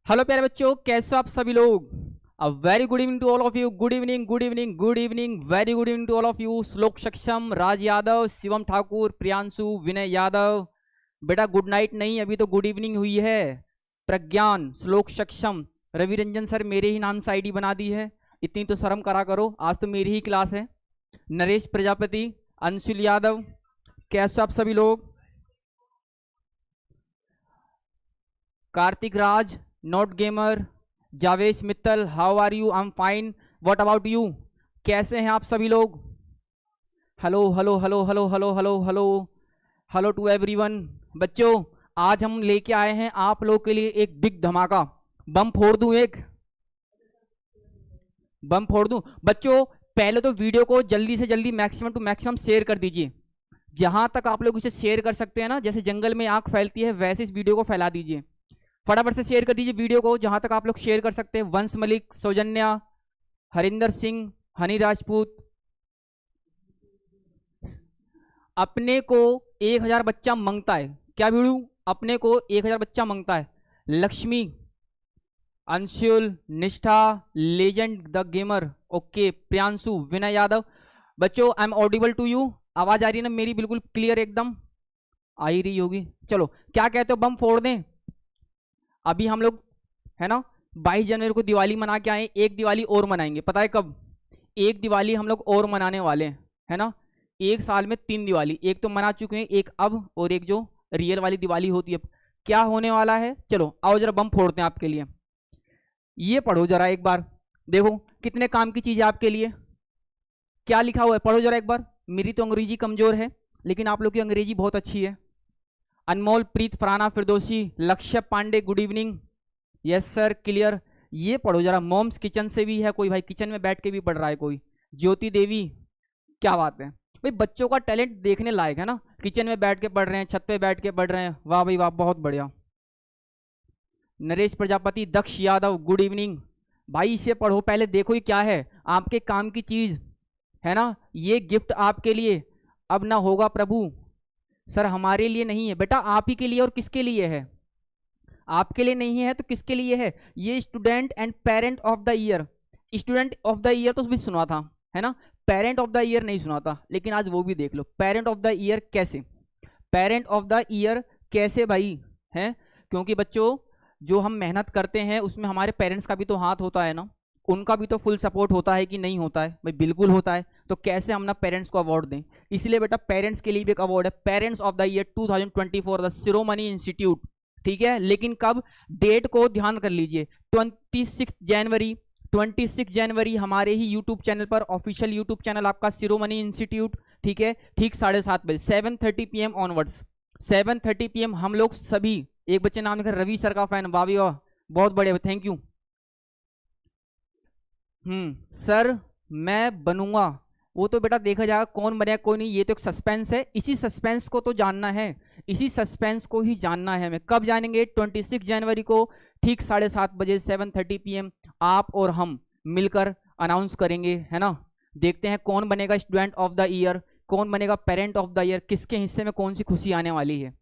Hello प्यारे बच्चों, कैसे हो आप सभी लोग। A very good evening to all of you. Good evening, good evening, good evening, very good evening to all of you. Shlok Saksham, राज यादव, शिवम ठाकुर, प्रियांशु, विनय यादव। बेटा गुड नाइट नहीं, अभी तो गुड इवनिंग हुई है। प्रज्ञान, श्लोक सक्षम, रवि रंजन सर मेरे ही नाम से आईडी बना दी है। इतनी तो शर्म करा करो, आज तो मेरी ही क्लास है। नरेश प्रजापति, अंशुल यादव, कैसे आप सभी लोग। Kartik Raj, not gamer, Javesh Mittal, how are you. I am fine, what about you. कैसे हैं आप सभी लोग। Hello hello hello hello hello hello hello hello to everyone. बच्चों आज हम लेके आए हैं आप लोग के लिए एक बिग धमाका। बम फोड़ दूं, एक बम फोड़ दूं। बच्चों पहले तो वीडियो को जल्दी से जल्दी मैक्सिमम टू मैक्सिमम शेयर कर दीजिए। जहां तक आप लोग इसे शेयर कर सकते हैं ना, जैसे जंगल में आग फैलती है वैसे इस वीडियो को फैला दीजिए। फटाफट से शेयर कर दीजिए वीडियो को जहां तक आप लोग शेयर कर सकते हैं। वंश मलिक, सौजन्या, हरिंदर सिंह, हनी राजपूत। अपने को 1000 बच्चा मांगता है। क्या वीडियो, अपने को 1000 बच्चा मांगता है। Lakshmi, Anshul, Nishtha, legend the gamer, okay, Priyanshu, Vinay Yadav. बच्चों I am audible to you. आवाज आ रही है ना मेरी, बिल्कुल क्लियर एकदम आ ही रही होगी। चलो क्या कहते हो, बम फोड़ दें। अभी हम लोग है ना 22 जनवरी को दिवाली मना के आए, एक दिवाली और मनाएंगे। पता है कब, एक दिवाली हम लोग और मनाने वाले हैं, है ना। एक साल में 3 दिवाली, एक तो मना चुके हैं, एक अब, और एक जो रियल वाली दिवाली होती है। क्या होने वाला है, चलो आओ जरा बम फोड़ते हैं आपके लिए। ये पढ़ो जरा एक बार, देखो कितने काम की चीज है आपके लिए। क्या लिखा हुआ है, पढ़ो जरा एक बार। मेरी तो अंग्रेजी कमजोर है, लेकिन आप लोग की अंग्रेजी बहुत अच्छी है। अनमोल, प्रीत, Farana, Firdausi, Lakshya Pandey, good evening, yes sir, clear. ये पढ़ो जरा, मॉम्स किचन से भी है कोई भाई, किचन में बैठ के भी पढ़ रहा है कोई। ज्योति देवी, क्या बात है भाई, बच्चों का टैलेंट देखने लायक है ना। किचन में बैठ के पढ़ रहे हैं, छत पे बैठ के पढ़ रहे हैं, वाह भाई वाह, बहुत बढ़िया। नरेश प्रजापति, दक्ष यादव, गुड इवनिंग। भाई इसे पढ़ो पहले, देखो ये क्या है, आपके काम की चीज है ना। ये गिफ्ट आपके लिए, अब ना होगा प्रभु। सर हमारे लिए नहीं है बेटा, आप ही के लिए। और किसके लिए है, आपके लिए नहीं है तो किसके लिए है। ये student and parent of the year, student of the year तो भी सुना था, है ना। पेरेंट ऑफ द ईयर नहीं सुना था, लेकिन आज वो भी देख लो। पेरेंट ऑफ द ईयर कैसे, पेरेंट ऑफ द ईयर कैसे भाई, हैं। क्योंकि बच्चों जो हम मेहनत करते हैं उसमें हमारे पेरेंट्स का भी तो हाथ होता है ना, उनका भी तो फुल सपोर्ट होता है कि नहीं होता है भाई, बिल्कुल होता है। तो कैसे हम ना पेरेंट्स को अवार्ड दें। इसलिए बेटा पेरेंट्स के लिए भी एक अवार्ड है, parents of the year 2024 the Shiromani institute, ठीक है। लेकिन कब, डेट को ध्यान कर लीजिए, 26 जनवरी। 26 जनवरी हमारे ही यूट्यूब चैनल पर, ऑफिशियल यूट्यूब चैनल आपका शिरोमणि इंस्टीट्यूट, ठीक है। ठीक 7:30 बजे 7:30 PM ऑनवर्ड्स, 7:30 PM हम लोग सभी। एक बच्चे नाम लिखा रवि सर का फैन, वाह भी वाह, बहुत बढ़िया, थैंक यू। सर मैं बनूंगा, वो तो बेटा देखा जाएगा कौन बनेगा कोई नहीं, ये तो एक सस्पेंस है। इसी सस्पेंस को तो जानना है, इसी सस्पेंस को ही जानना है हमें। कब जानेंगे, 26 जनवरी को ठीक 7:30 बजे 7:30 PM आप और हम मिलकर अनाउंस करेंगे, है ना। देखते हैं कौन बनेगा स्टूडेंट ऑफ द ईयर, कौन बनेगा पेरेंट ऑफ द ईयर, किसके हिस्से में कौन सी खुशी आने वाली है।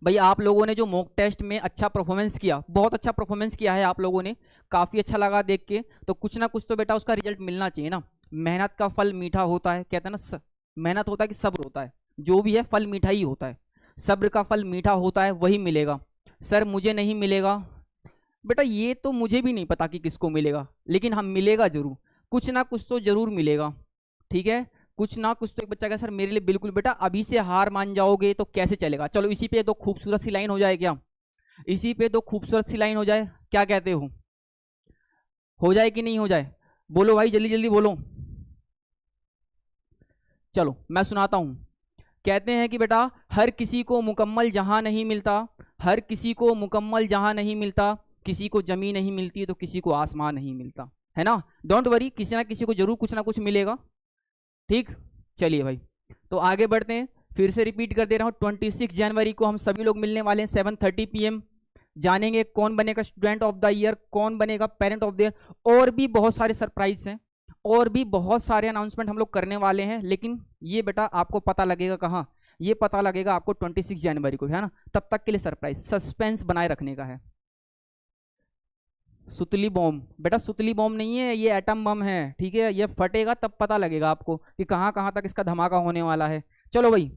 भाई आप लोगों ने जो मॉक टेस्ट में अच्छा परफॉर्मेंस किया, बहुत अच्छा परफॉर्मेंस किया है आप लोगों ने, काफ़ी अच्छा लगा देख के। तो कुछ ना कुछ तो बेटा उसका रिजल्ट मिलना चाहिए ना। मेहनत का फल मीठा होता है, कहते हैं ना, मेहनत होता है कि सब्र होता है, जो भी है फल मीठा ही होता है। सब्र का फल मीठा होता है, वही मिलेगा। सर मुझे नहीं मिलेगा, बेटा ये तो मुझे भी नहीं पता कि किसको मिलेगा, लेकिन हम मिलेगा जरूर, कुछ ना कुछ तो जरूर मिलेगा, ठीक है। कुछ ना कुछ तो एक बच्चा कहा सर मेरे लिए बिल्कुल। बेटा अभी से हार मान जाओगे तो कैसे चलेगा। चलो इसी पे दो खूबसूरत सी लाइन हो जाए क्या, इसी पे दो खूबसूरत सी लाइन हो जाए, क्या कहते हो जाए कि नहीं हो जाए, बोलो भाई जल्दी जल्दी बोलो। चलो मैं सुनाता हूं। कहते हैं कि बेटा हर किसी को मुकम्मल जहां नहीं मिलता, हर किसी को मुकम्मल जहां नहीं मिलता, किसी को जमीन नहीं मिलती तो किसी को आसमान नहीं मिलता, है ना। डोंट वरी, किसी ना किसी को जरूर कुछ ना कुछ मिलेगा, ठीक। चलिए भाई तो आगे बढ़ते हैं, फिर से रिपीट कर दे रहा हूँ। 26 जनवरी को हम सभी लोग मिलने वाले हैं 7:30 PM। जानेंगे कौन बनेगा स्टूडेंट ऑफ द ईयर, कौन बनेगा पेरेंट ऑफ द ईयर, और भी बहुत सारे सरप्राइज हैं, और भी बहुत सारे अनाउंसमेंट हम लोग करने वाले हैं। लेकिन ये बेटा आपको पता लगेगा कहाँ, ये पता लगेगा आपको 26 जनवरी को, है ना। तब तक के लिए सरप्राइज, सस्पेंस बनाए रखने का है। सुतली बॉम्ब, बेटा सुतली बॉम्ब नहीं है, ये एटम बम है, ठीक है। ये फटेगा तब पता लगेगा आपको कि कहाँ कहाँ तक इसका धमाका होने वाला है। चलो भाई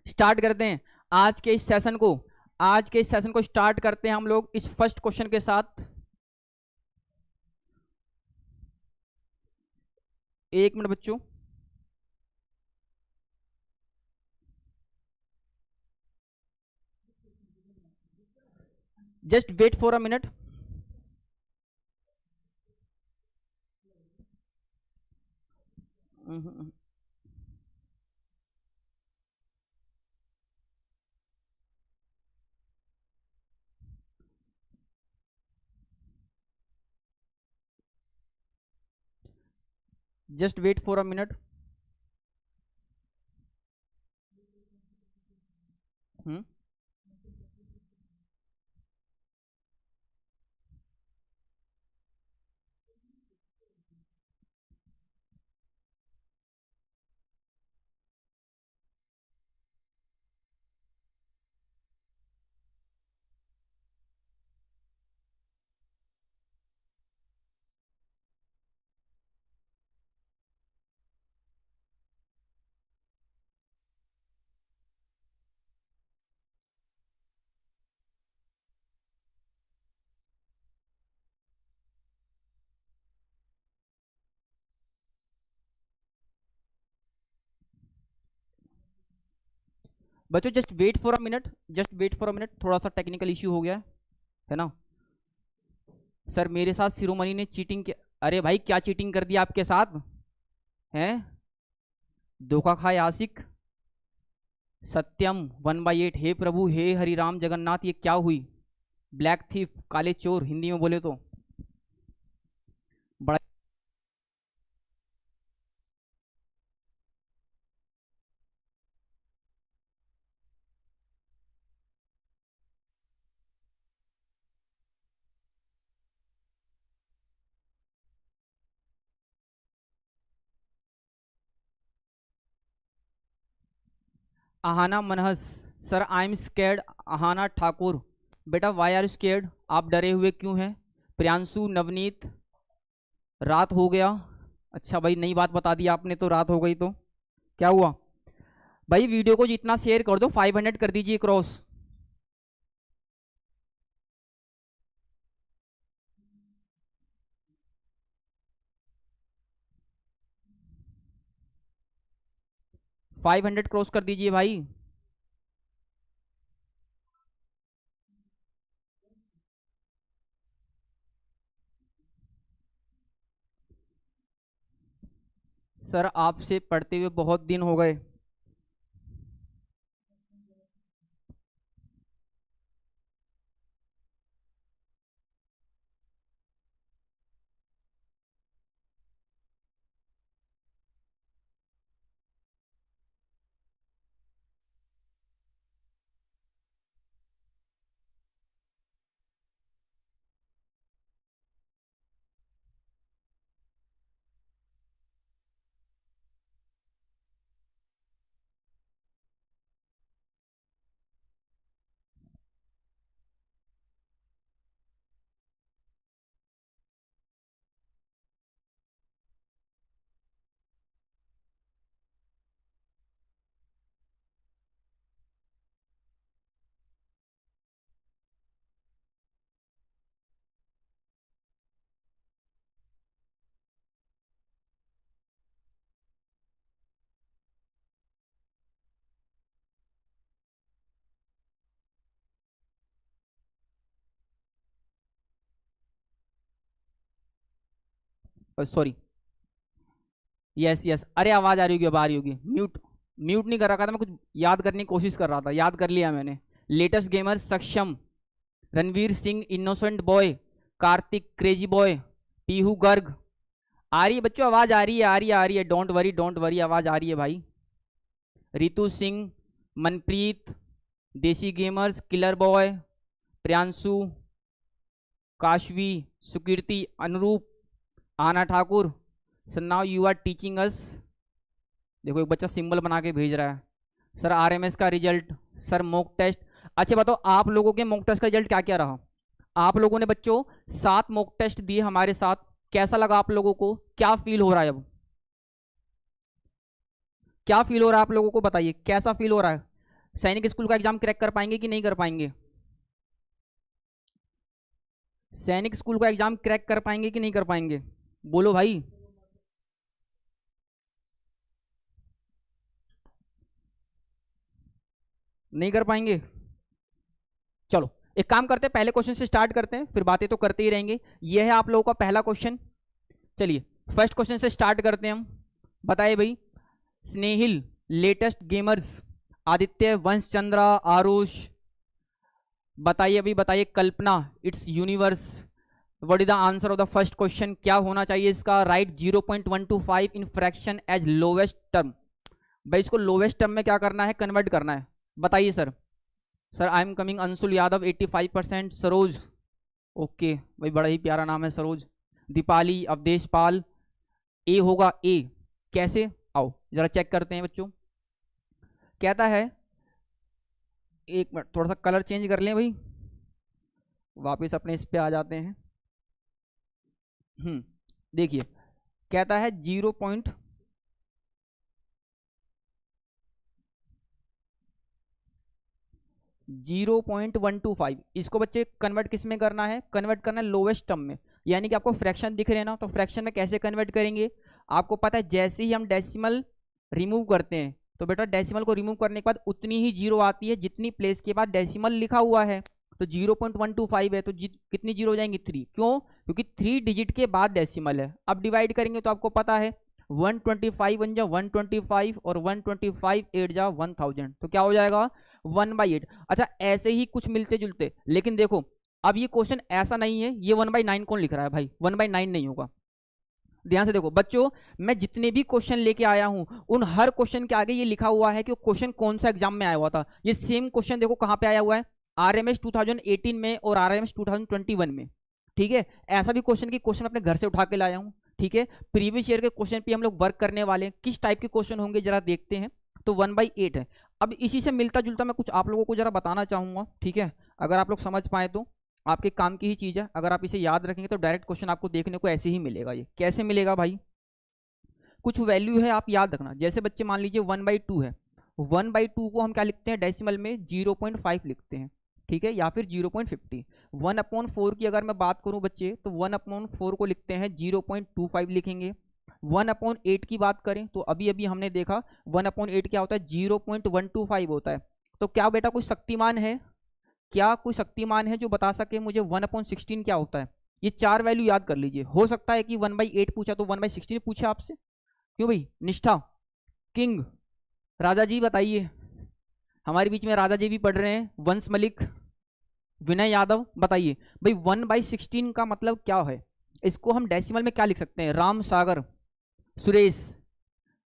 स्टार्ट करते हैं आज के इस सेशन को। आज के इस सेशन को स्टार्ट करते हैं हम लोग इस फर्स्ट क्वेश्चन के साथ। एक मिनट बच्चों, just wait for a minute. Just wait for a minute. बच्चों just wait for a minute, just wait for a minute, थोड़ा सा टेक्निकल इश्यू हो गया है ना। सर मेरे साथ शिरोमणि ने चीटिंग किया। अरे भाई क्या चीटिंग कर दिया आपके साथ हैं? धोखा खाए आशिक। सत्यम 1/8। हे प्रभु हे हरि राम जगन्नाथ, ये क्या हुई? ब्लैक थीफ, काले चोर हिंदी में बोले तो। बड़ा Aahana Manhas, sir I am scared. Aahana Thakur, बेटा वाई आर स्केर्ड, आप डरे हुए क्यों हैं? प्रियांशु नवनीत, रात हो गया। अच्छा भाई नई बात बता दी आपने, तो रात हो गई तो क्या हुआ? भाई वीडियो को जितना शेयर कर दो, 500 कर दीजिए क्रॉस। फाइव 500 क्रॉस कर दीजिए भाई। सर आपसे पढ़ते हुए बहुत दिन हो गए। सॉरी, यस यस, अरे आवाज आ रही होगी, अब आ रही होगी। म्यूट म्यूट नहीं कर रखा था मैं, कुछ याद करने की कोशिश कर रहा था, याद कर लिया मैंने। Latest gamer Saksham, Ranveer Singh innocent boy, Kartik crazy boy, Pihu Garg. आ रही है बच्चों, आवाज आ रही है, आ रही है, आ रही है, डोंट वरी डोंट वरी, आवाज आ रही है भाई। Ritu Singh, Manpreet, Desi gamers, killer boy, Priyanshu, Kashvi, Sukirti, Anurup, Aana Thakur. Sir now you are teaching us. देखो एक बच्चा सिंबल बना के भेज रहा है। सर आरएमएस का रिजल्ट, सर मॉक टेस्ट। अच्छा बताओ आप लोगों के मॉक टेस्ट का रिजल्ट क्या क्या रहा? आप लोगों ने बच्चों 7 मॉक टेस्ट दिए हमारे साथ, कैसा लगा आप लोगों को, क्या फील हो रहा है अब, क्या फील हो रहा है आप लोगों को, बताइए कैसा फील हो रहा है। सैनिक स्कूल का एग्जाम क्रैक कर पाएंगे कि नहीं कर पाएंगे, सैनिक स्कूल का एग्जाम क्रैक कर पाएंगे कि नहीं कर पाएंगे, बोलो भाई। नहीं कर पाएंगे। चलो एक काम करते हैं, पहले क्वेश्चन से स्टार्ट करते हैं, फिर बातें तो करते ही रहेंगे। यह है आप लोगों का पहला क्वेश्चन। चलिए फर्स्ट क्वेश्चन से स्टार्ट करते हैं हम। बताइए भाई, स्नेहिल, लेटेस्ट गेमर्स, आदित्य, वंश चंद्रा, आरुष, बताइए अभी, बताइए Kalpana, it's universe, what is the answer of the first question, क्या होना चाहिए इसका, right 0.125 in fraction as lowest term. भाई इसको लोवेस्ट टर्म में क्या करना है, कन्वर्ट करना है, बताइए sir. Sir I am coming, Anshul Yadav 85%, Saroj, okay भाई बड़ा ही प्यारा नाम है सरोज, दीपाली, अवधेश पाल, ए होगा ए, कैसे, आओ जरा चेक करते हैं बच्चों। कहता है, एक मिनट थोड़ा सा कलर चेंज कर लें भाई, वापस अपने इस पे आ जाते हैं। देखिए कहता है 0.125, इसको बच्चे कन्वर्ट किस में करना है, कन्वर्ट करना है लोवेस्ट टर्म में, यानी कि आपको फ्रैक्शन दिख रहे हैं ना, तो फ्रैक्शन में कैसे कन्वर्ट करेंगे, आपको पता है जैसे ही हम डेसिमल रिमूव करते हैं तो बेटा डेसिमल को रिमूव करने के बाद उतनी ही जीरो आती है जितनी प्लेस के बाद डेसिमल लिखा हुआ है। तो 0.125 है तो कितनी जीरो हो जाएंगी, 3, क्यों, क्योंकि 3 डिजिट के बाद डेसिमल है। अब डिवाइड करेंगे तो आपको पता है 125 बन जा 125 और 125 8 जा 1000, तो क्या हो जाएगा 1/8। अच्छा ऐसे ही कुछ मिलते जुलते, लेकिन देखो अब ये क्वेश्चन ऐसा नहीं है, ये 1/9 कौन लिख रहा है भाई, 1/9 नहीं होगा। ध्यान से देखो बच्चों, मैं जितने भी क्वेश्चन लेके आया हूं उन हर क्वेश्चन के आगे ये लिखा हुआ है कि वो क्वेश्चन कौन सा एग्जाम में आया हुआ था। ये सेम क्वेश्चन देखो कहां पे आया हुआ है, आरएमएस 2018 में और आरएमएस 2021 में, ठीक है। ऐसा भी क्वेश्चन की क्वेश्चन अपने घर से उठा के लाया हूं, ठीक है। प्रीवियस ईयर के क्वेश्चन पे हम लोग वर्क करने वाले हैं, किस टाइप के क्वेश्चन होंगे जरा देखते हैं। तो 1/8 है। अब इसी से मिलता जुलता मैं कुछ आप लोगों को जरा बताना चाहूंगा, ठीक है, अगर आप लोग समझ पाए तो आपके काम की ही चीज है। अगर आप इसे याद रखेंगे तो डायरेक्ट क्वेश्चन आपको देखने को ऐसे ही मिलेगा। ये कैसे मिलेगा भाई, कुछ वैल्यू है आप याद रखना, जैसे बच्चे मान लीजिए 1/2 है, 1/2 को हम क्या लिखते हैं डेसिमल में 0.5 लिखते हैं, ठीक है, या फिर 0.50। 1/4 की अगर मैं बात करूं बच्चे तो 1/4 को लिखते हैं 0.25 लिखेंगे। 1/8 की बात करें तो अभी अभी हमने देखा 1/8 क्या होता है 0.125 होता है। तो क्या बेटा कोई शक्तिमान है, क्या कोई शक्तिमान है जो बता सके मुझे 1/16 क्या होता है। ये 4 वैल्यू याद कर लीजिए, हो सकता है कि 1/8 पूछा तो 1/16 पूछा आपसे, क्यों भाई, निष्ठा, किंग, राजा जी बताइए, हमारे बीच में राजा जी भी पढ़ रहे हैं, वंश मलिक, विनय यादव बताइए भाई 1/16 का मतलब क्या है। इसको हम डेसिमल में क्या लिख सकते हैं, राम सागर, सुरेश,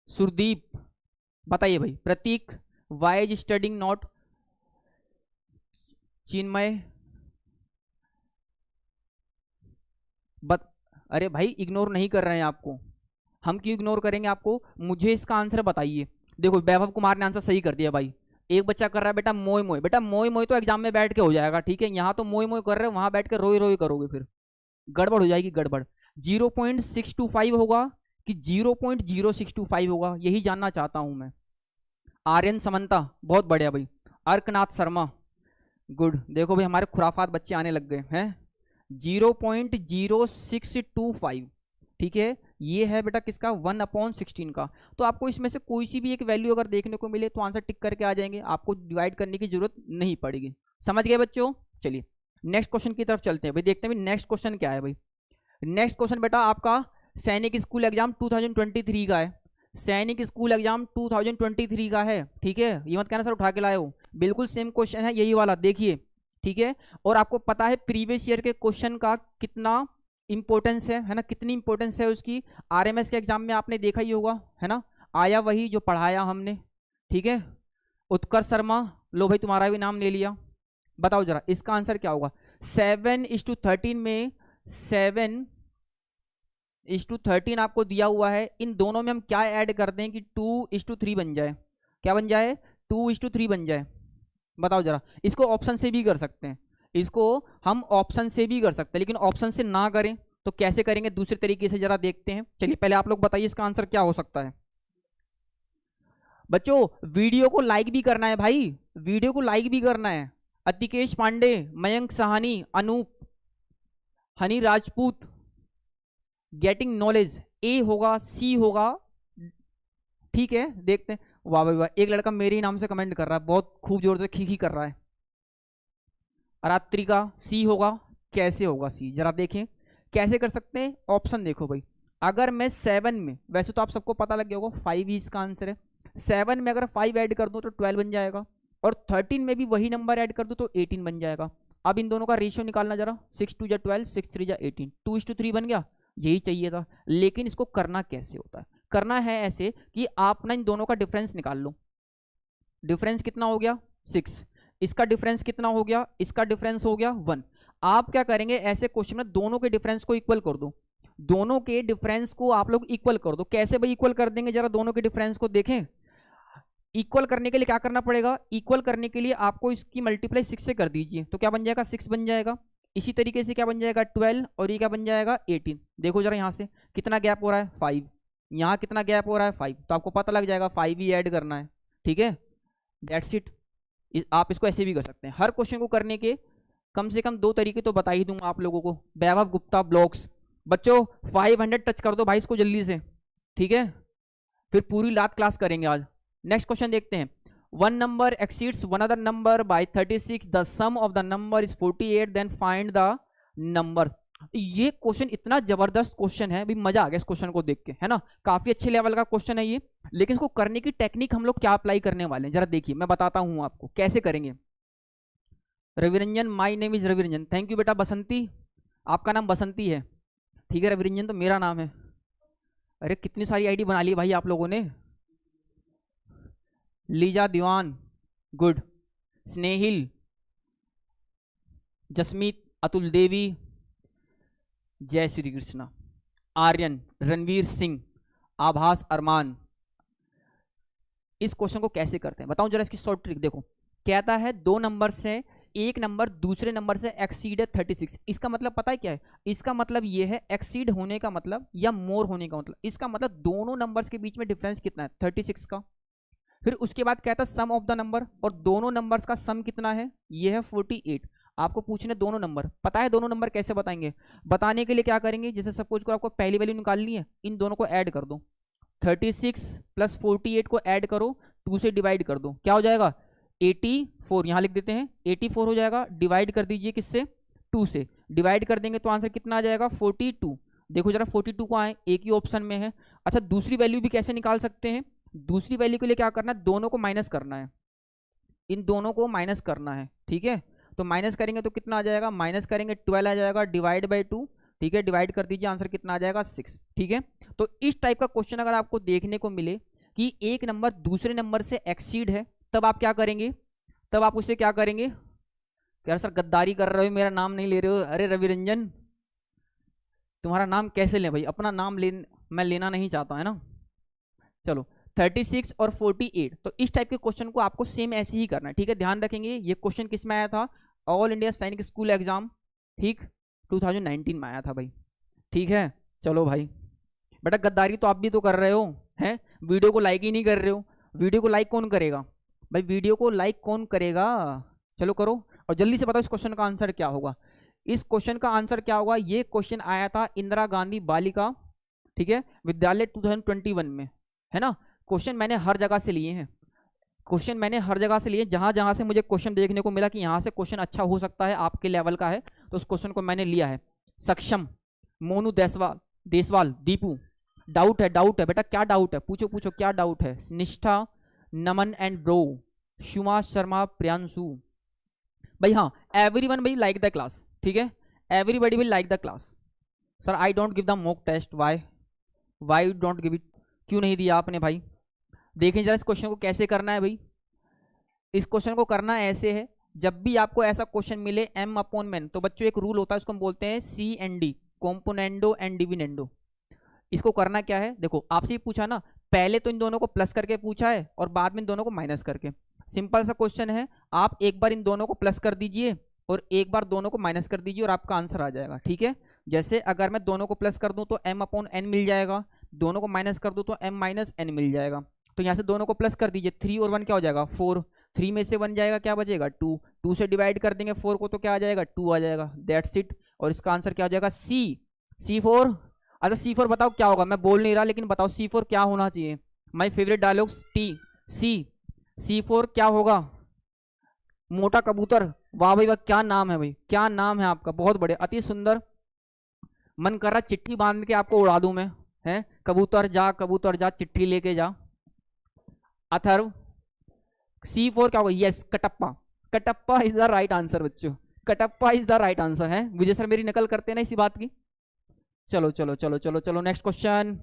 सुरदीप बताइए भाई, प्रतीक, वाई इज स्टडिंग नॉट, चिन्मय, अरे भाई इग्नोर नहीं कर रहे हैं आपको, हम क्यों इग्नोर करेंगे आपको, मुझे इसका आंसर बताइए। देखो वैभव कुमार ने आंसर सही कर दिया भाई, एक बच्चा कर रहा है बेटा मोय मोय, बेटा मोय मोय तो एग्जाम में बैठ के हो जाएगा, ठीक है, यहाँ तो मोय मोय कर रहे हो, वहां बैठ के रोई रोई करोगे फिर गड़बड़ हो जाएगी, गड़बड़। 0.625 होगा कि 0.0625 होगा, यही जानना चाहता हूं मैं। आर्यन समंता बहुत बढ़िया भाई, अर्कनाथ शर्मा गुड, देखो भाई हमारे खुराफात बच्चे आने लग गए हैं। 0.0625, ठीक है, ये है बेटा किसका 1/16 का। तो आपको इसमें से कोई सी भी एक वैल्यू अगर देखने को मिले तो आंसर टिक करके आ जाएंगे, आपको डिवाइड करने की जरूरत नहीं पड़ेगी। समझ गए बच्चों, चलिए नेक्स्ट क्वेश्चन की तरफ चलते हैं भाई, देखते हैं भाई नेक्स्ट क्वेश्चन क्या है भाई। नेक्स्ट क्वेश्चन बेटा आपका सैनिक स्कूल एग्जाम 2023 का है, सैनिक स्कूल एग्जाम 2023 का है, ठीक है, ये मत कहना सर उठा के लाए हो, बिल्कुल सेम क्वेश्चन है यही वाला, देखिए, ठीक है। और आपको पता है प्रीवियस ईयर के क्वेश्चन का कितना इंपॉर्टेंस है ना, कितनी इंपॉर्टेंस है उसकी, आरएमएस के एग्जाम में आपने देखा ही होगा, है ना, आया वही जो पढ़ाया हमने, ठीक है। उत्कर्ष शर्मा, लो भाई तुम्हारा भी नाम ले लिया, बताओ जरा इसका आंसर क्या होगा। 7:13 में 7:13 आपको दिया हुआ है, इन दोनों में हम क्या ऐड कर दें कि 2:3 बन जाए, क्या बन जाए 2:3 बन जाए, बताओ जरा। इसको ऑप्शन से भी कर सकते हैं, इसको हम ऑप्शन से भी कर सकते हैं, लेकिन ऑप्शन से ना करें तो कैसे करेंगे दूसरे तरीके से, जरा देखते हैं। चलिए पहले आप लोग बताइए इसका आंसर क्या हो सकता है। बच्चों वीडियो को लाइक भी करना है भाई, वीडियो को लाइक भी करना है। अतिकेश पांडे, मयंक सहानी, अनूप, हनी राजपूत, गेटिंग नॉलेज, ए होगा, सी होगा, ठीक है देखते हैं। वाह भाई वाह, एक लड़का मेरे ही नाम से कमेंट कर रहा है, बहुत खूब जोर से खी कर रहा है। अरात्रिका, सी होगा, कैसे होगा सी, जरा देखें कैसे कर सकते हैं। ऑप्शन देखो भाई, अगर मैं 7 में, वैसे तो आप सबको पता लग गया होगा 5 ही इसका आंसर है, 7 में अगर 5 ऐड कर दूं तो 12 बन जाएगा, और 13 में भी वही नंबर ऐड कर दूं तो 18 बन जाएगा। अब इन दोनों का रेशियो निकालना जरा, 6 2 जा 12, 6 3 जा 18, 2:3 बन गया, यही चाहिए था। लेकिन इसको करना कैसे होता है, करना है ऐसे कि आप ना इन दोनों का डिफरेंस निकाल लो। डिफरेंस कितना हो गया 6, इसका डिफरेंस कितना हो गया, इसका डिफरेंस हो गया 1। आप क्या करेंगे ऐसे क्वेश्चन में, दोनों के डिफरेंस को इक्वल कर दो, दोनों के डिफरेंस को आप लोग इक्वल कर दो। कैसे भाई इक्वल कर देंगे, जरा दोनों के डिफरेंस को देखें। इक्वल करने के लिए क्या करना पड़ेगा, इक्वल करने के लिए आपको इसकी मल्टीप्लाई 6 से कर दीजिए, तो क्या बन जाएगा 6 बन जाएगा। इसी तरीके से क्या बन जाएगा 12, और ये क्या बन जाएगा 18। देखो जरा यहाँ से कितना गैप हो रहा है 5, यहाँ कितना गैप हो रहा है 5, तो आपको पता लग जाएगा 5 ही ऐड करना है, ठीक है। That's it. आप इसको ऐसे भी कर सकते हैं। हर क्वेश्चन को करने के कम से कम 2 तरीके तो बता ही दूंगा आप लोगों को। वैभव गुप्ता ब्लॉग्स, बच्चों 500 टच कर दो भाई इसको जल्दी से, ठीक है, फिर पूरी रात क्लास करेंगे आज। नेक्स्ट क्वेश्चन देखते हैं। One number exceeds one other number by 36, the sum of the number is 48, then find the number. ये क्वेश्चन इतना जबरदस्त क्वेश्चन है, भी मजा आ गया इस क्वेश्चन को देख के, है ना। काफी अच्छे लेवल का क्वेश्चन है ये, लेकिन इसको करने की टेक्निक हम लोग क्या अप्लाई करने वाले हैं जरा देखिए, मैं बताता हूं आपको कैसे करेंगे। Raviranjan, my name is Raviranjan, thank you बेटा। बसंती, आपका नाम बसंती है, ठीक है। रविरंजन तो मेरा नाम है। अरे कितनी सारी आईडी बना ली भाई आप लोगों ने। लीजा दीवान, गुड। स्नेहिल, जसमीत, अतुल देवी, जय श्री कृष्णा, आर्यन, रणवीर सिंह, आभास अरमान। इस क्वेश्चन को कैसे करते हैं बताऊं जरा, इसकी शॉर्ट ट्रिक देखो। कहता है 2 नंबर से एक नंबर दूसरे नंबर से एक्सीड है 36। इसका मतलब पता है क्या है, इसका मतलब ये है एक्सीड होने का मतलब या मोर होने का मतलब, इसका मतलब दोनों नंबर्स के बीच में डिफरेंस कितना है 36 का। फिर उसके बाद कहता है सम ऑफ द नंबर, और दोनों नंबर्स का सम कितना है, ये है 48। आपको पूछने दोनों नंबर, पता है दोनों नंबर कैसे बताएंगे। बताने के लिए क्या करेंगे, जैसे सपोज को आपको पहली वैल्यू निकालनी है, इन दोनों को ऐड कर दो, 36 प्लस 48 को ऐड करो, 2 से डिवाइड कर दो, क्या हो जाएगा 84, यहाँ लिख देते हैं 84 हो जाएगा। डिवाइड कर दीजिए किससे, 2 से। डिवाइड कर देंगे तो आंसर कितना आ जाएगा 42। देखो जरा 42 को आए, एक ही ऑप्शन में है। अच्छा दूसरी वैल्यू भी कैसे निकाल सकते हैं, दूसरी वैल्यू के लिए क्या करना है, दोनों को माइनस करना है, इन दोनों को माइनस करना है, ठीक है। तो माइनस करेंगे तो कितना आ जाएगा, माइनस करेंगे 12 आ जाएगा, डिवाइड बाई 2, ठीक है। डिवाइड कर दीजिए, आंसर कितना आ जाएगा 6, ठीक है। तो इस टाइप का क्वेश्चन अगर आपको देखने को मिले कि एक नंबर दूसरे नंबर से एक्सीड है, तब आप क्या करेंगे, तब आप उससे क्या करेंगे। यार सर गद्दारी कर रहे हो, मेरा नाम नहीं ले रहे हो। अरे रविरंजन तुम्हारा नाम कैसे लें भाई, अपना नाम मैं लेना नहीं चाहता, है ना। चलो 36 और 48, तो इस टाइप के क्वेश्चन को आपको सेम ऐसे ही करना है, ठीक है। ध्यान रखेंगे ये क्वेश्चन किस में आया था, ऑल इंडिया सैनिक स्कूल एग्जाम, ठीक 2019 में आया था भाई, ठीक है। चलो भाई बेटा गद्दारी तो आप भी तो कर रहे हो, हैं वीडियो को लाइक ही नहीं कर रहे हो। वीडियो को लाइक कौन करेगा भाई, वीडियो को लाइक कौन करेगा, चलो करो। और जल्दी से बताओ इस क्वेश्चन का आंसर क्या होगा। इस क्वेश्चन का आंसर क्या होगा, ये क्वेश्चन आया था इंदिरा गांधी बालिका, ठीक है, विद्यालय 2021 में, है ना। क्वेश्चन मैंने हर जगह से लिए हैं, क्वेश्चन मैंने हर जगह से लिए, जहां जहां से मुझे क्वेश्चन देखने को मिला कि यहाँ से क्वेश्चन अच्छा हो सकता है, आपके लेवल का है, तो उस क्वेश्चन को मैंने लिया है। सक्षम, मोनू देसवाल, दीपू, डाउट है बेटा, क्या डाउट है, पूछो पूछो क्या डाउट है। निष्ठा, नमन एंड ब्रो, शुमा शर्मा, प्रियांशु भाई, हाँ एवरीवन भाई लाइक द क्लास, ठीक है, everybody will like the class. Sir I don't give the mock test, why don't give it, क्यों नहीं दिया आपने भाई। देखें जरा इस क्वेश्चन को कैसे करना है भाई। इस क्वेश्चन को करना ऐसे है, जब भी आपको ऐसा क्वेश्चन मिले m/n, तो बच्चों एक रूल होता है, उसको हम बोलते हैं CND, कॉम्पोनेंडो एंड डिविडेंडो। इसको करना क्या है, देखो आपसे ही पूछा ना, पहले तो इन दोनों को प्लस करके पूछा है और बाद में इन दोनों को माइनस करके। सिंपल सा क्वेश्चन है, आप एक बार इन दोनों को प्लस कर दीजिए और एक बार दोनों को माइनस कर दीजिए और आपका आंसर आ जाएगा। ठीक है, जैसे अगर मैं दोनों को प्लस कर दूं तो m/n मिल जाएगा, दोनों को माइनस कर दूं तो m-n मिल जाएगा। तो यहाँ से दोनों को प्लस कर दीजिए, 3 और 1 क्या हो जाएगा 4, 3 में से 1 जाएगा, क्या बचेगा 2, 2 से डिवाइड कर देंगे 4 को तो क्या आ जाएगा 2 आ जाएगा। That's it. और इसका आंसर क्या हो जाएगा C4। अच्छा C4 बताओ क्या होगा, मैं बोल नहीं रहा लेकिन बताओ C4 क्या होना चाहिए। माई फेवरेट डायलॉग्स C4 क्या होगा, मोटा कबूतर। वाह भाई वाह, क्या नाम है भाई, क्या नाम है आपका, बहुत बढ़िया, अति सुंदर। मन कर रहा चिट्ठी बांध के आपको उड़ा दूं मैं, है कबूतर जा चिट्ठी लेके जा। अथर्व C4 क्या होगा, yes Kattappa, Kattappa is the right answer बच्चों, Kattappa is the right answer है। विजय सर मेरी नकल करते हैं ना इसी बात की। चलो चलो चलो चलो चलो नेक्स्ट क्वेश्चन,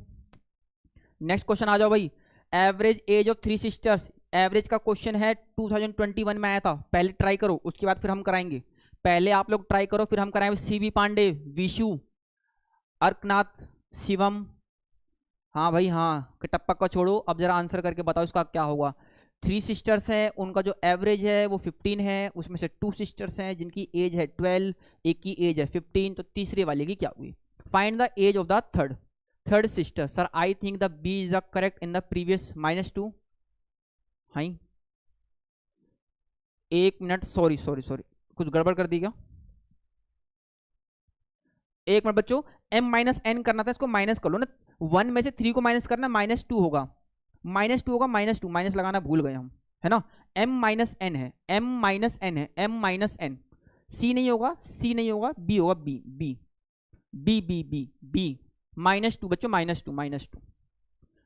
नेक्स्ट क्वेश्चन आ जाओ भाई। Average age of 3 sisters, average का क्वेश्चन है 2021 में आया था, पहले ट्राई करो उसके बाद फिर हम कराएंगे। पहले आप लोग ट्राई करो फिर हम कराएंगे। CB पांडे, विशु, अर्कनाथ, शिवम। हाँ भाई हाँ, कटप्पा का छोड़ो, अब जरा आंसर करके बताओ इसका क्या होगा। 3 सिस्टर्स हैं, उनका जो एवरेज है वो 15 है, उसमें से 2 सिस्टर्स हैं जिनकी एज है 12, एक की एज है 15, तो तीसरे वाले की क्या हुई। Find the as of the third sister. Sir I think the B is the correct in the previous -2। हाँ 1 मिनट, सॉरी कुछ गड़बड़ कर दी क्या, 1 मिनट बच्चों, m-n करना था, इसको माइनस कर लो ना, 1 में से 3 को माइनस करना, -2 होगा, -2 माइनस लगाना भूल गए हम, है ना। m-n है, m-n, c नहीं होगा, b होगा, b -2 बच्चों,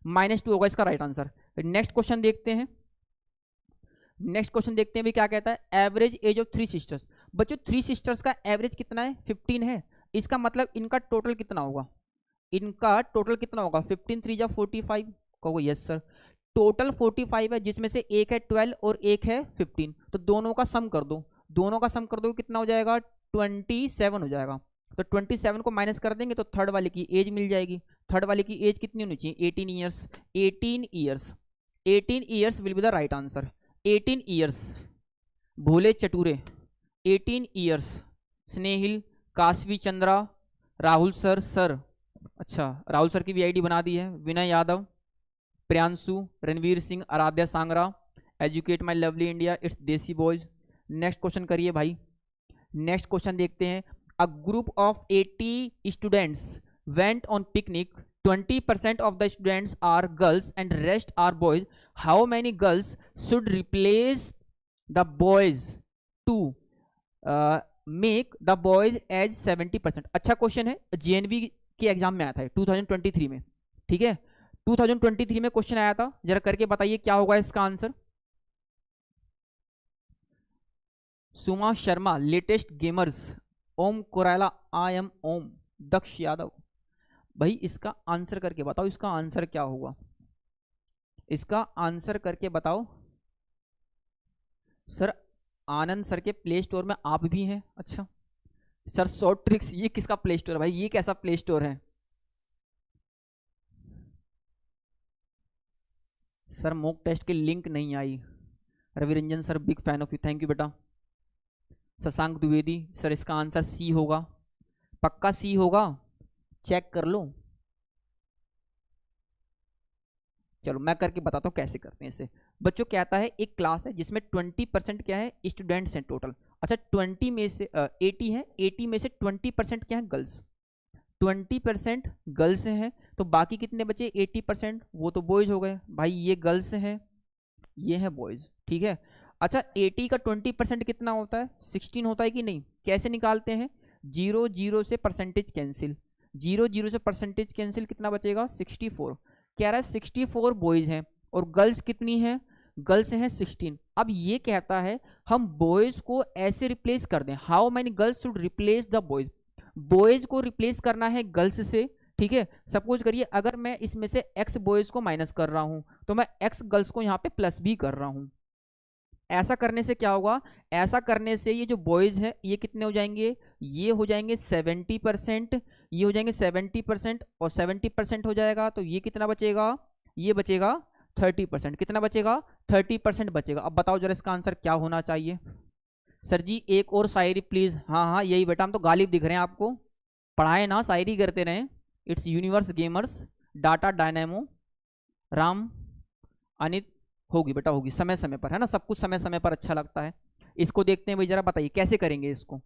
-2 होगा इसका राइट आंसर। नेक्स्ट क्वेश्चन देखते हैं, भी क्या कहता है। एवरेज एज ऑफ 3 सिस्टर्स, बच्चों 3 सिस्टर्स का एवरेज कितना है 15 है, इसका मतलब इनका टोटल कितना होगा, 15 3 जा 45, कहो यस सर, टोटल 45 है जिसमें से एक है 12 और एक है 15, तो दोनों का सम कर दो, कितना हो जाएगा 27 हो जाएगा। तो 27 को माइनस कर देंगे तो थर्ड वाले की एज मिल जाएगी। थर्ड वाले की एज कितनी होनी चाहिए 18 years will be the right answer. 18 years, Bhole Chature 18 years. Snehil, Kashvi Chandra, Rahul sir, अच्छा राहुल सर की भी आईडी बना दी है। Vinay Yadav, Priyanshu, Ranveer Singh, Aaradhya Sangra, educate my lovely India, it's desi boys. Next question करिए भाई, नेक्स्ट क्वेश्चन देखते हैं। A group of 80 students went on picnic. 20% of the students are girls and rest are boys. How many girls should replace the boys to make the boys as 70%? अच्छा question है, JNV के exam में आया था 2023 में, ठीक है 2023 में क्वेश्चन आया था, जरा करके बताइए क्या होगा इसका answer. Suma Sharma, latest gamers, Om Korala, I am Om, Daksh Yadav. भाई इसका आंसर करके बताओ, इसका आंसर क्या होगा, इसका आंसर करके बताओ। सर आनंद सर के प्ले स्टोर में आप भी हैं, अच्छा सर शॉर्ट ट्रिक्स, ये किसका प्ले स्टोर है भाई, ये कैसा प्ले स्टोर है। सर मॉक टेस्ट की लिंक नहीं आई। Ravi Ranjan sir big fan of you, thank you बेटा। शशांक द्विवेदी सर इसका आंसर सी होगा, पक्का सी होगा, चेक कर लो। चलो मैं करके बताता हूँ कैसे करते हैं इसे। बच्चों क्या आता है, एक क्लास है जिसमें 20% क्या है स्टूडेंट्स हैं टोटल। अच्छा 20 में से 80 है, 80 में से 20% क्या है गर्ल्स, 20% गर्ल्स हैं, तो बाकी कितने बचे 80%, वो तो बॉयज हो गए भाई। ये गर्ल्स हैं, ये है बॉयज, ठीक है। अच्छा 80 का 20% कितना होता है 16 होता है कि नहीं, कैसे निकालते हैं, 0 से परसेंटेज कैंसिल, 0 से परसेंटेज कैंसिल, कितना बचेगा 64। कह रहा है 64 बॉयज हैं और गर्ल्स कितनी हैं, गर्ल्स हैं 16। अब ये कहता है हम बॉयज को ऐसे रिप्लेस कर दें, how many girls should replace the boys, boys को रिप्लेस करना है गर्ल्स से, ठीक है। सपोज करिए अगर मैं इसमें से x बॉयज को माइनस कर रहा हूं तो मैं x गर्ल्स को यहाँ पे प्लस भी कर रहा हूं। ऐसा करने से क्या होगा, ऐसा करने से ये जो बॉयज है ये कितने हो जाएंगे, ये हो जाएंगे 70%, ये हो जाएंगे 70% और 70% हो जाएगा तो ये कितना बचेगा, ये बचेगा 30%, कितना बचेगा 30% बचेगा। अब बताओ जरा इसका आंसर क्या होना चाहिए, सर जी एक और शायरी प्लीज। हाँ हाँ यही बेटा, हम तो गालिब दिख रहे हैं आपको, पढ़ाए ना शायरी करते रहे। It's universe gamers data dynamo Ram Anit. होगी बेटा होगी, समय समय पर है ना, सब कुछ समय समय पर अच्छा लगता है। इसको देखते हैं भाई, जरा बताइए कैसे करेंगे इसको।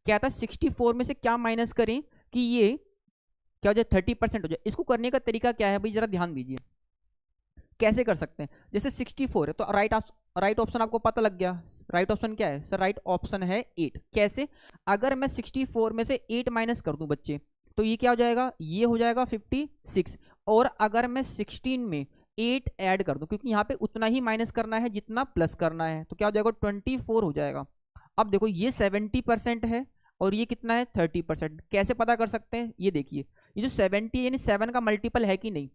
क्या था 64 में से क्या माइनस करें कि ये क्या हो जाए 30% हो जाए। इसको करने का तरीका क्या है भाई, जरा ध्यान दीजिए कैसे कर सकते हैं। जैसे 64 है तो राइट ऑप्शन आपको पता लग गया। राइट ऑप्शन क्या है सर, राइट ऑप्शन है 8। कैसे, अगर मैं 64 में से 8 माइनस कर दूं बच्चे, तो ये क्या हो जाएगा, ये हो जाएगा 56। और अगर मैं 16 में 8 ऐड कर दूं, क्योंकि यहाँ पे उतना ही माइनस करना है जितना प्लस करना है, तो क्या हो जाएगा 24 हो जाएगा। अब देखो ये 70% है और ये कितना है 30%। कैसे पता कर सकते हैं, ये देखिए, ये जो 70 यानी 7 का मल्टीपल है कि नहीं,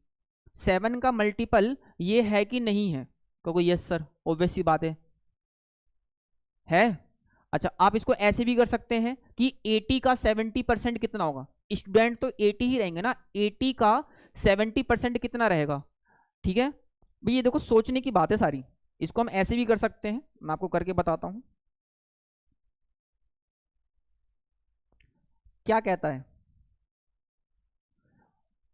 7 का मल्टीपल ये है कि नहीं है। क्योंकि यस सर, ऑब्वियस सी बात है। अच्छा आप इसको ऐसे भी कर सकते हैं कि 80 का 70% कितना होगा। स्टूडेंट तो 80 ही रहेंगे ना, 80 का 70% कितना रहेगा। ठीक है भाई, ये देखो सोचने की बात है सारी। इसको हम ऐसे भी कर सकते हैं, मैं आपको करके बताता हूं क्या कहता है।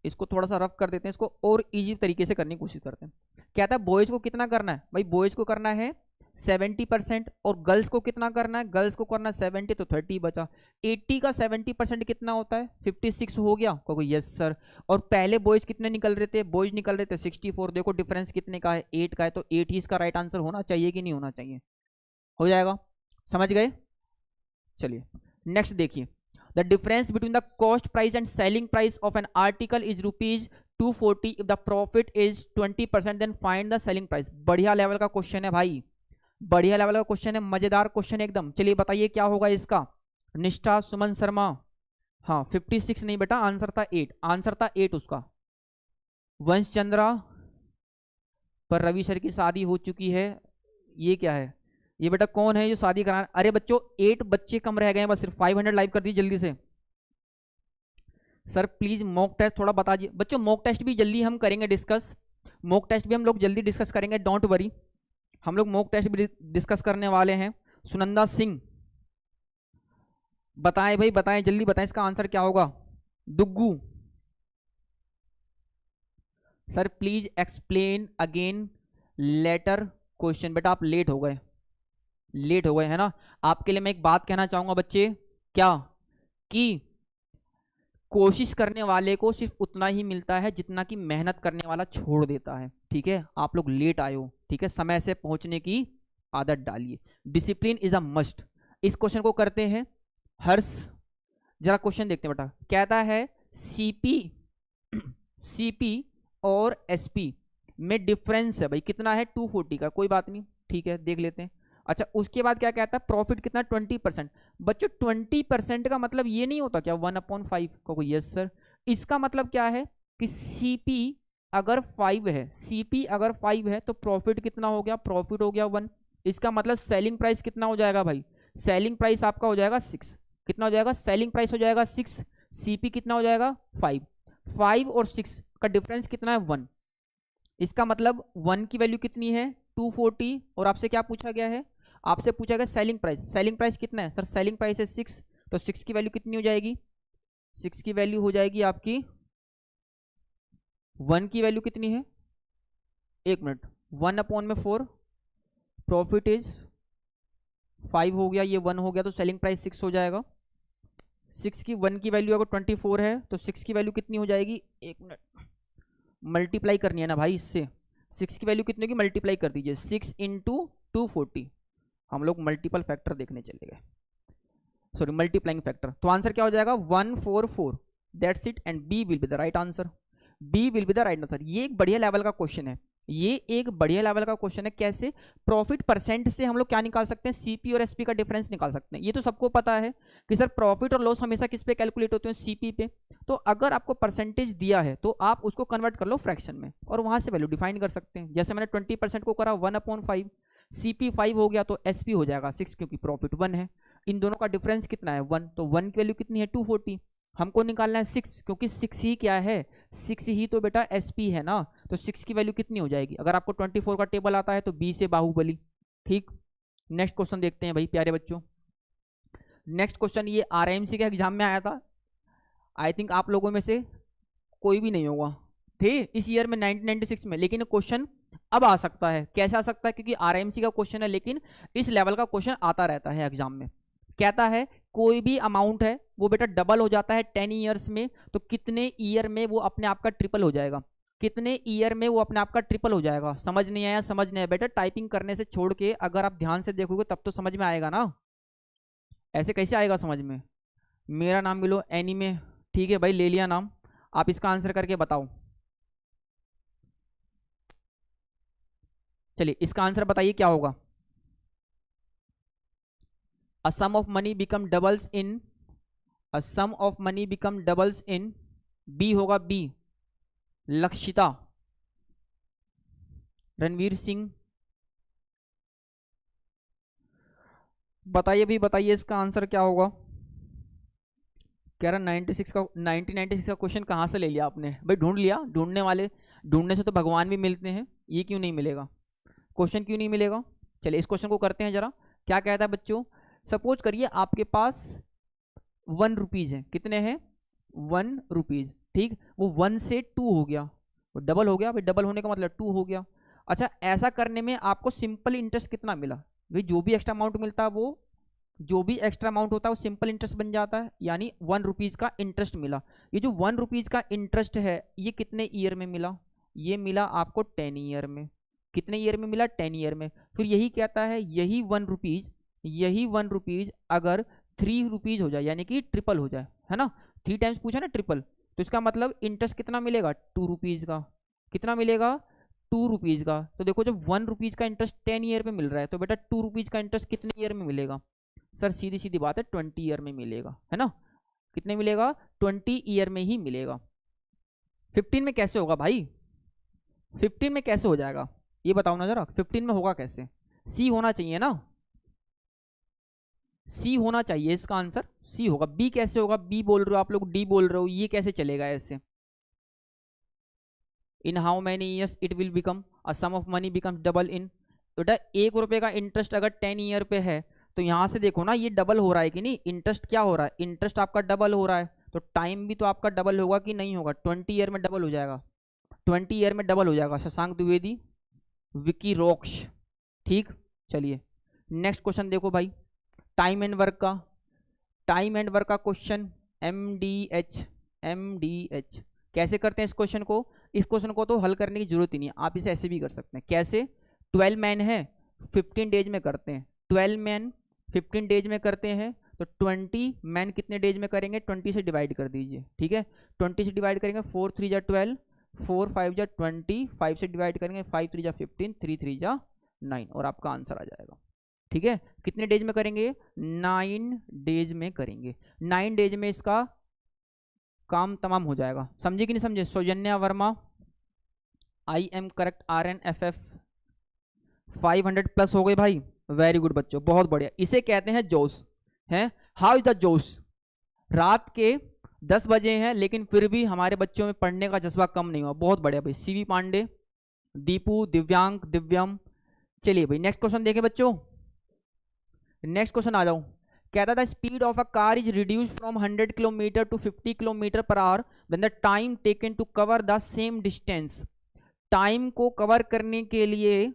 इसको थोड़ा सा रफ कर देते हैं, इसको और इजी तरीके से करने की कोशिश करते हैं। कहता है बॉयज को कितना करना है भाई, बॉयज को करना है 70% और गर्ल्स को कितना करना है, गर्ल्स को करना है 70, तो 30 बचा। 80 का 70% कितना होता है 56 हो गया। क्योंकि यस सर, और पहले बॉयज कितने निकल रहे थे, बॉयज निकल रहे थे 64। देखो डिफरेंस कितने का है 8 का है, तो 8 ही इसका राइट आंसर होना चाहिए कि नहीं होना चाहिए, हो जाएगा। समझ गए, चलिए नेक्स्ट देखिए। The difference between the cost price and selling price of an article is rupees 240. If the profit is 20%, then find the selling price. बढ़िया लेवल का क्वेश्चन है भाई, बढ़िया लेवल का क्वेश्चन है, मजेदार क्वेश्चन है एकदम। चलिए बताइए क्या होगा इसका। निष्ठा सुमन शर्मा, हाँ 56 नहीं बेटा, आंसर था 8, आंसर था 8 उसका। वंश चंद्रा, पर रवि सर की शादी हो चुकी है, ये क्या है, ये बेटा कौन है जो शादी करा। अरे बच्चों 8 बच्चे कम रह गए हैं बस, सिर्फ 500 लाइव कर दीजिए जल्दी से। सर प्लीज मॉक टेस्ट थोड़ा बता दीजिए बच्चों, मॉक टेस्ट भी जल्दी हम करेंगे डिस्कस, मॉक टेस्ट भी हम लोग जल्दी डिस्कस करेंगे, डोंट वरी। हम लोग मॉक टेस्ट भी डिस्कस करने वाले हैं। सुनंदा सिंह, बताएं भाई बताएं, जल्दी बताएं इसका आंसर क्या होगा। Duggu, sir please explain again letter question. बेटा आप लेट हो गए, लेट हो गए है ना। आपके लिए मैं एक बात कहना चाहूंगा बच्चे, क्या कि कोशिश करने वाले को सिर्फ उतना ही मिलता है जितना कि मेहनत करने वाला छोड़ देता है। ठीक है, आप लोग लेट आए हो, ठीक है, समय से पहुंचने की आदत डालिए। Discipline is a must. इस क्वेश्चन को करते हैं हर्ष, जरा क्वेश्चन देखते हैं बेटा। कहता है सीपी सीपी और एसपी में डिफरेंस है भाई, कितना है 240 का, कोई बात नहीं, ठीक है देख लेते हैं। अच्छा उसके बाद क्या कहता है, प्रॉफिट कितना 20%। बच्चों 20% का मतलब ये नहीं होता क्या 1/5 को, यस सर। इसका मतलब क्या है कि सीपी अगर 5 है, सीपी अगर 5 है तो प्रॉफिट कितना हो गया, प्रॉफिट हो गया 1। इसका मतलब सेलिंग प्राइस कितना हो जाएगा भाई, सेलिंग प्राइस आपका हो जाएगा 6। कितना हो जाएगा, सेलिंग प्राइस हो जाएगा 6, सीपी कितना हो जाएगा 5। 5 और 6 का डिफरेंस कितना है 1। इसका मतलब 1 की वैल्यू कितनी है 240, और आपसे क्या पूछा गया है, आपसे पूछा गया सेलिंग प्राइस। सेलिंग प्राइस कितना है सर, सेलिंग प्राइस है 6, तो 6 की वैल्यू कितनी हो जाएगी, 6 की वैल्यू हो जाएगी आपकी 1 की वैल्यू कितनी है, एक मिनट, 1/4, प्रॉफिट इज 5 हो गया, ये 1 हो गया, तो सेलिंग प्राइस 6 हो जाएगा। 6 की 1 की वैल्यू अगर 24 है तो 6 की वैल्यू कितनी हो जाएगी, एक मिनट, मल्टीप्लाई करनी है ना भाई इससे। 6 की वैल्यू कितनी होगी, मल्टीप्लाई कर दीजिए, 6 × 240। हम लोग मल्टीपल फैक्टर देखने चले गए, सॉरी मल्टीप्लाइंग फैक्टर। तो आंसर क्या हो जाएगा 144, that's it, and B will be the right answer, B will be the right answer. ये एक बढ़िया लेवल का क्वेश्चन है, ये एक बढ़िया लेवल का क्वेश्चन है। कैसे, प्रॉफिट परसेंट से हम लोग क्या निकाल सकते हैं, सीपी और एसपी का डिफरेंस निकाल सकते हैं। ये तो सबको पता है कि सर प्रॉफिट और लॉस हमेशा किस पे कैलकुलेट होते हैं, सीपी पे। तो अगर आपको परसेंटेज दिया है तो आप उसको कन्वर्ट कर लो फ्रैक्शन में और वहां से वैल्यू डिफाइन कर सकते हैं। जैसे मैंने 20% को करा 1/5, सीपी 5 हो गया तो एसपी हो जाएगा 6, क्योंकि प्रॉफिट 1 है। इन दोनों का डिफरेंस कितना है 1, तो 1 की वैल्यू कितनी है 240। हमको निकालना है 6, क्योंकि 6 ही क्या है, 6 ही तो बेटा एसपी है ना। तो 6 की वैल्यू कितनी हो जाएगी, अगर आपको 24 का टेबल आता है तो बी से बाहुबली। ठीक, नेक्स्ट क्वेश्चन देखते हैं भाई प्यारे बच्चों। नेक्स्ट क्वेश्चन ये आरएमसी के एग्जाम में आया था, आई थिंक आप लोगों में से कोई भी नहीं होगा थे इस ईयर में 1996 में, लेकिन क्वेश्चन अब आ सकता है। कैसे आ सकता है? क्योंकि आरएमसी का क्वेश्चन है, लेकिन इस लेवल का क्वेश्चन आता रहता है एग्जाम में। कहता है कोई भी अमाउंट है वो बेटा डबल हो जाता है 10 ईयर्स में, तो कितने ईयर में वो अपने आप का ट्रिपल हो जाएगा? कितने ईयर में वो अपने आप का ट्रिपल हो जाएगा? समझ नहीं आया? समझ नहीं आया बेटा, टाइपिंग करने से छोड़ के अगर आप ध्यान से देखोगे तब तो समझ में आएगा ना, ऐसे कैसे आएगा समझ में? मेरा नाम भी लो एनीमे, ठीक है भाई, ले लिया नाम। आप इसका आंसर करके बताओ। चलिए इसका आंसर बताइए क्या होगा। A sum of money become doubles in, a sum of money become doubles in, B होगा बी, लक्षिता, रणवीर सिंह, बताइए भी, बताइए इसका आंसर क्या होगा। कह रहा 96 का 1996 का क्वेश्चन कहाँ से ले लिया आपने भाई? ढूंढ लिया? ढूंढने वाले, ढूंढने से तो भगवान भी मिलते हैं, ये क्यों नहीं मिलेगा? क्वेश्चन क्यों नहीं मिलेगा? चलिए इस क्वेश्चन को करते हैं जरा। क्या कहता है बच्चों? सपोज करिए आपके पास 1 रुपीज है। कितने हैं? 1 रुपीज, ठीक। वो 1 से 2 हो गया, वो डबल हो गया भाई, डबल होने का मतलब 2 हो गया। अच्छा, ऐसा करने में आपको सिंपल इंटरेस्ट कितना मिला भाई? जो भी एक्स्ट्रा अमाउंट मिलता है वो, जो भी एक्स्ट्रा अमाउंट होता है वो सिंपल इंटरेस्ट बन जाता है, यानी 1 रुपीज का इंटरेस्ट मिला। ये जो 1 रुपीज का इंटरेस्ट है ये कितने ईयर में मिला? ये मिला आपको 10 ईयर में। कितने ईयर में मिला? 10 ईयर में। फिर यही कहता है यही 1 रुपीज, यही 1 रुपीज अगर 3 रुपीज हो जाए, यानी कि ट्रिपल हो जाए, है ना, 3 टाइम्स पूछा ना ट्रिपल, तो इसका मतलब इंटरेस्ट कितना मिलेगा? 2 रुपीज का। कितना मिलेगा? 2 रुपीज का। तो देखो जब 1 रुपीज का इंटरेस्ट 10 ईयर में मिल रहा है तो बेटा 2 रुपीज का इंटरेस्ट कितने ईयर में मिलेगा? सर सीधी सीधी बात है 20 ईयर में मिलेगा, है ना। कितने मिलेगा? 20 ईयर में ही मिलेगा। 15 में कैसे होगा भाई? 15 में कैसे हो जाएगा ये बताओ ना जरा, 15 में होगा कैसे? सी होना चाहिए ना, सी होना चाहिए इसका आंसर, सी होगा। बी कैसे होगा? बी बोल रहे हो आप लोग, डी बोल रहे हो, ये कैसे चलेगा ऐसे? In how many years it will become a sum of money becomes double in. बेटा 1 रुपए का इंटरेस्ट अगर 10 ईयर पे है तो यहां से देखो ना ये डबल हो रहा है कि नहीं? इंटरेस्ट क्या हो रहा है? इंटरेस्ट आपका डबल हो रहा है, तो टाइम भी तो आपका डबल होगा कि नहीं होगा? 20 ईयर में डबल हो जाएगा, 20 ईयर में डबल हो जाएगा। शशांक द्विवेदी, विकी रॉक्स, ठीक। चलिए नेक्स्ट क्वेश्चन देखो भाई, टाइम एंड वर्क का, टाइम एंड वर्क का क्वेश्चन, एमडीएच, एमडीएच कैसे करते हैं इस क्वेश्चन को? इस क्वेश्चन को तो हल करने की जरूरत ही नहीं है, आप इसे ऐसे भी कर सकते हैं। कैसे? 12 मैन है, 15 डेज में करते हैं। 12 मैन 15 डेज में करते हैं, तो 20 मैन कितने डेज में करेंगे? 20 से डिवाइड कर दीजिए, ठीक है। 20 से डिवाइड करेंगे, 4 3 जा 12, 4 5 जा 20, 5 से डिवाइड करेंगे, 5 3 जा 15, 3 3 जा 9, और आपका आंसर आ जाएगा, ठीक है। कितने डेज में करेंगे? 9 डेज में करेंगे। 9 डेज में इसका काम तमाम हो जाएगा। समझे कि नहीं समझे? Saujanya Verma, I am correct, RNFF 500 plus हो गए भाई, वेरी गुड बच्चों, बहुत बढ़िया। इसे कहते हैं जोश, हैं। हाउ इज द जोश? रात के 10 बजे हैं लेकिन फिर भी हमारे बच्चों में पढ़ने का जज्बा कम नहीं हुआ, बहुत बढ़िया भाई। सीवी पांडे, दीपू, दिव्यांग, दिव्यम। चलिए भाई नेक्स्ट क्वेश्चन देखें बच्चों, नेक्स्ट क्वेश्चन आ जाओ। कहता था speed of a car is reduce from 100 kilometre to 50 kilometre per hour when the time taken to cover the same distance. Time को कवर करने के लिए,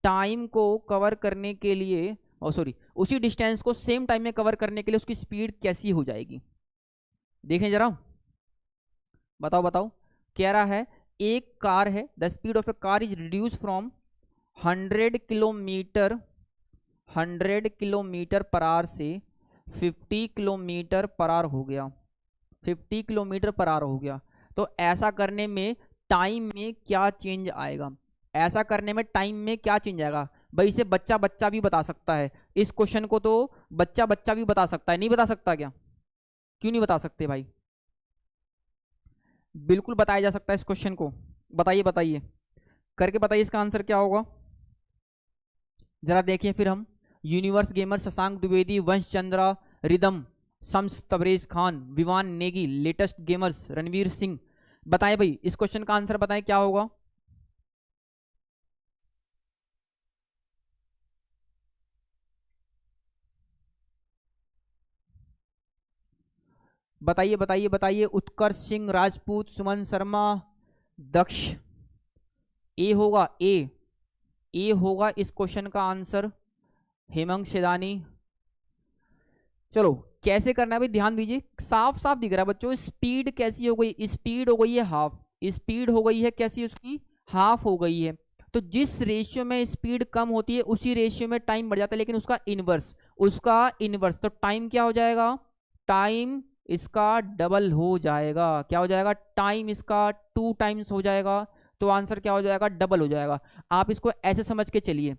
टाइम को कवर करने के लिए, ओ सॉरी, उसी डिस्टेंस को सेम टाइम में कवर करने के लिए उसकी स्पीड कैसी हो जाएगी? देखें जरा, बताओ बताओ। कह रहा है एक कार है, the speed of A car is reduce from 100 kilometre, 100 kilometre per our से 50 किलोमीटर पर आवर हो गया, 50 किलोमीटर पर आवर हो गया। तो ऐसा करने में टाइम में क्या चेंज आएगा? ऐसा करने में टाइम में क्या चेंज आएगा भाई? इसे बच्चा बच्चा भी बता सकता है, इस क्वेश्चन को तो बच्चा बच्चा भी बता सकता है। नहीं बता सकता क्या? क्यों नहीं बता सकते भाई? बिल्कुल बताया जा सकता है इस क्वेश्चन को। बताइए बताइए, करके बताइए इसका आंसर क्या होगा जरा देखिए। फिर हम universe gamer, Shashank Dwivedi, Vansh Chandra, Ridham, Shams Tabrez Khan, Vivan Negi, latest gamers, Ranveer Singh, बताएं भाई इस क्वेश्चन का आंसर बताएं क्या होगा। बताइए बताइए बताइए। उत्कर्ष सिंह राजपूत, सुमन शर्मा, दक्ष। ए होगा, ए होगा इस क्वेश्चन का आंसर। हेमंत शेदानी। चलो कैसे करना है भाई, ध्यान दीजिए, साफ साफ दिख रहा है बच्चों। स्पीड कैसी हो गई, स्पीड हो गई है हाफ, स्पीड हो गई है कैसी, उसकी हाफ हो गई है। तो जिस रेशियो में स्पीड कम होती है उसी रेशियो में टाइम बढ़ जाता है, लेकिन उसका इनवर्स, उसका इनवर्स। तो टाइम क्या हो जाएगा, टाइम इसका डबल हो जाएगा। क्या हो जाएगा, टाइम इसका 2 टाइम्स हो जाएगा। तो आंसर क्या हो जाएगा, डबल हो जाएगा। आप इसको ऐसे समझ के चलिए,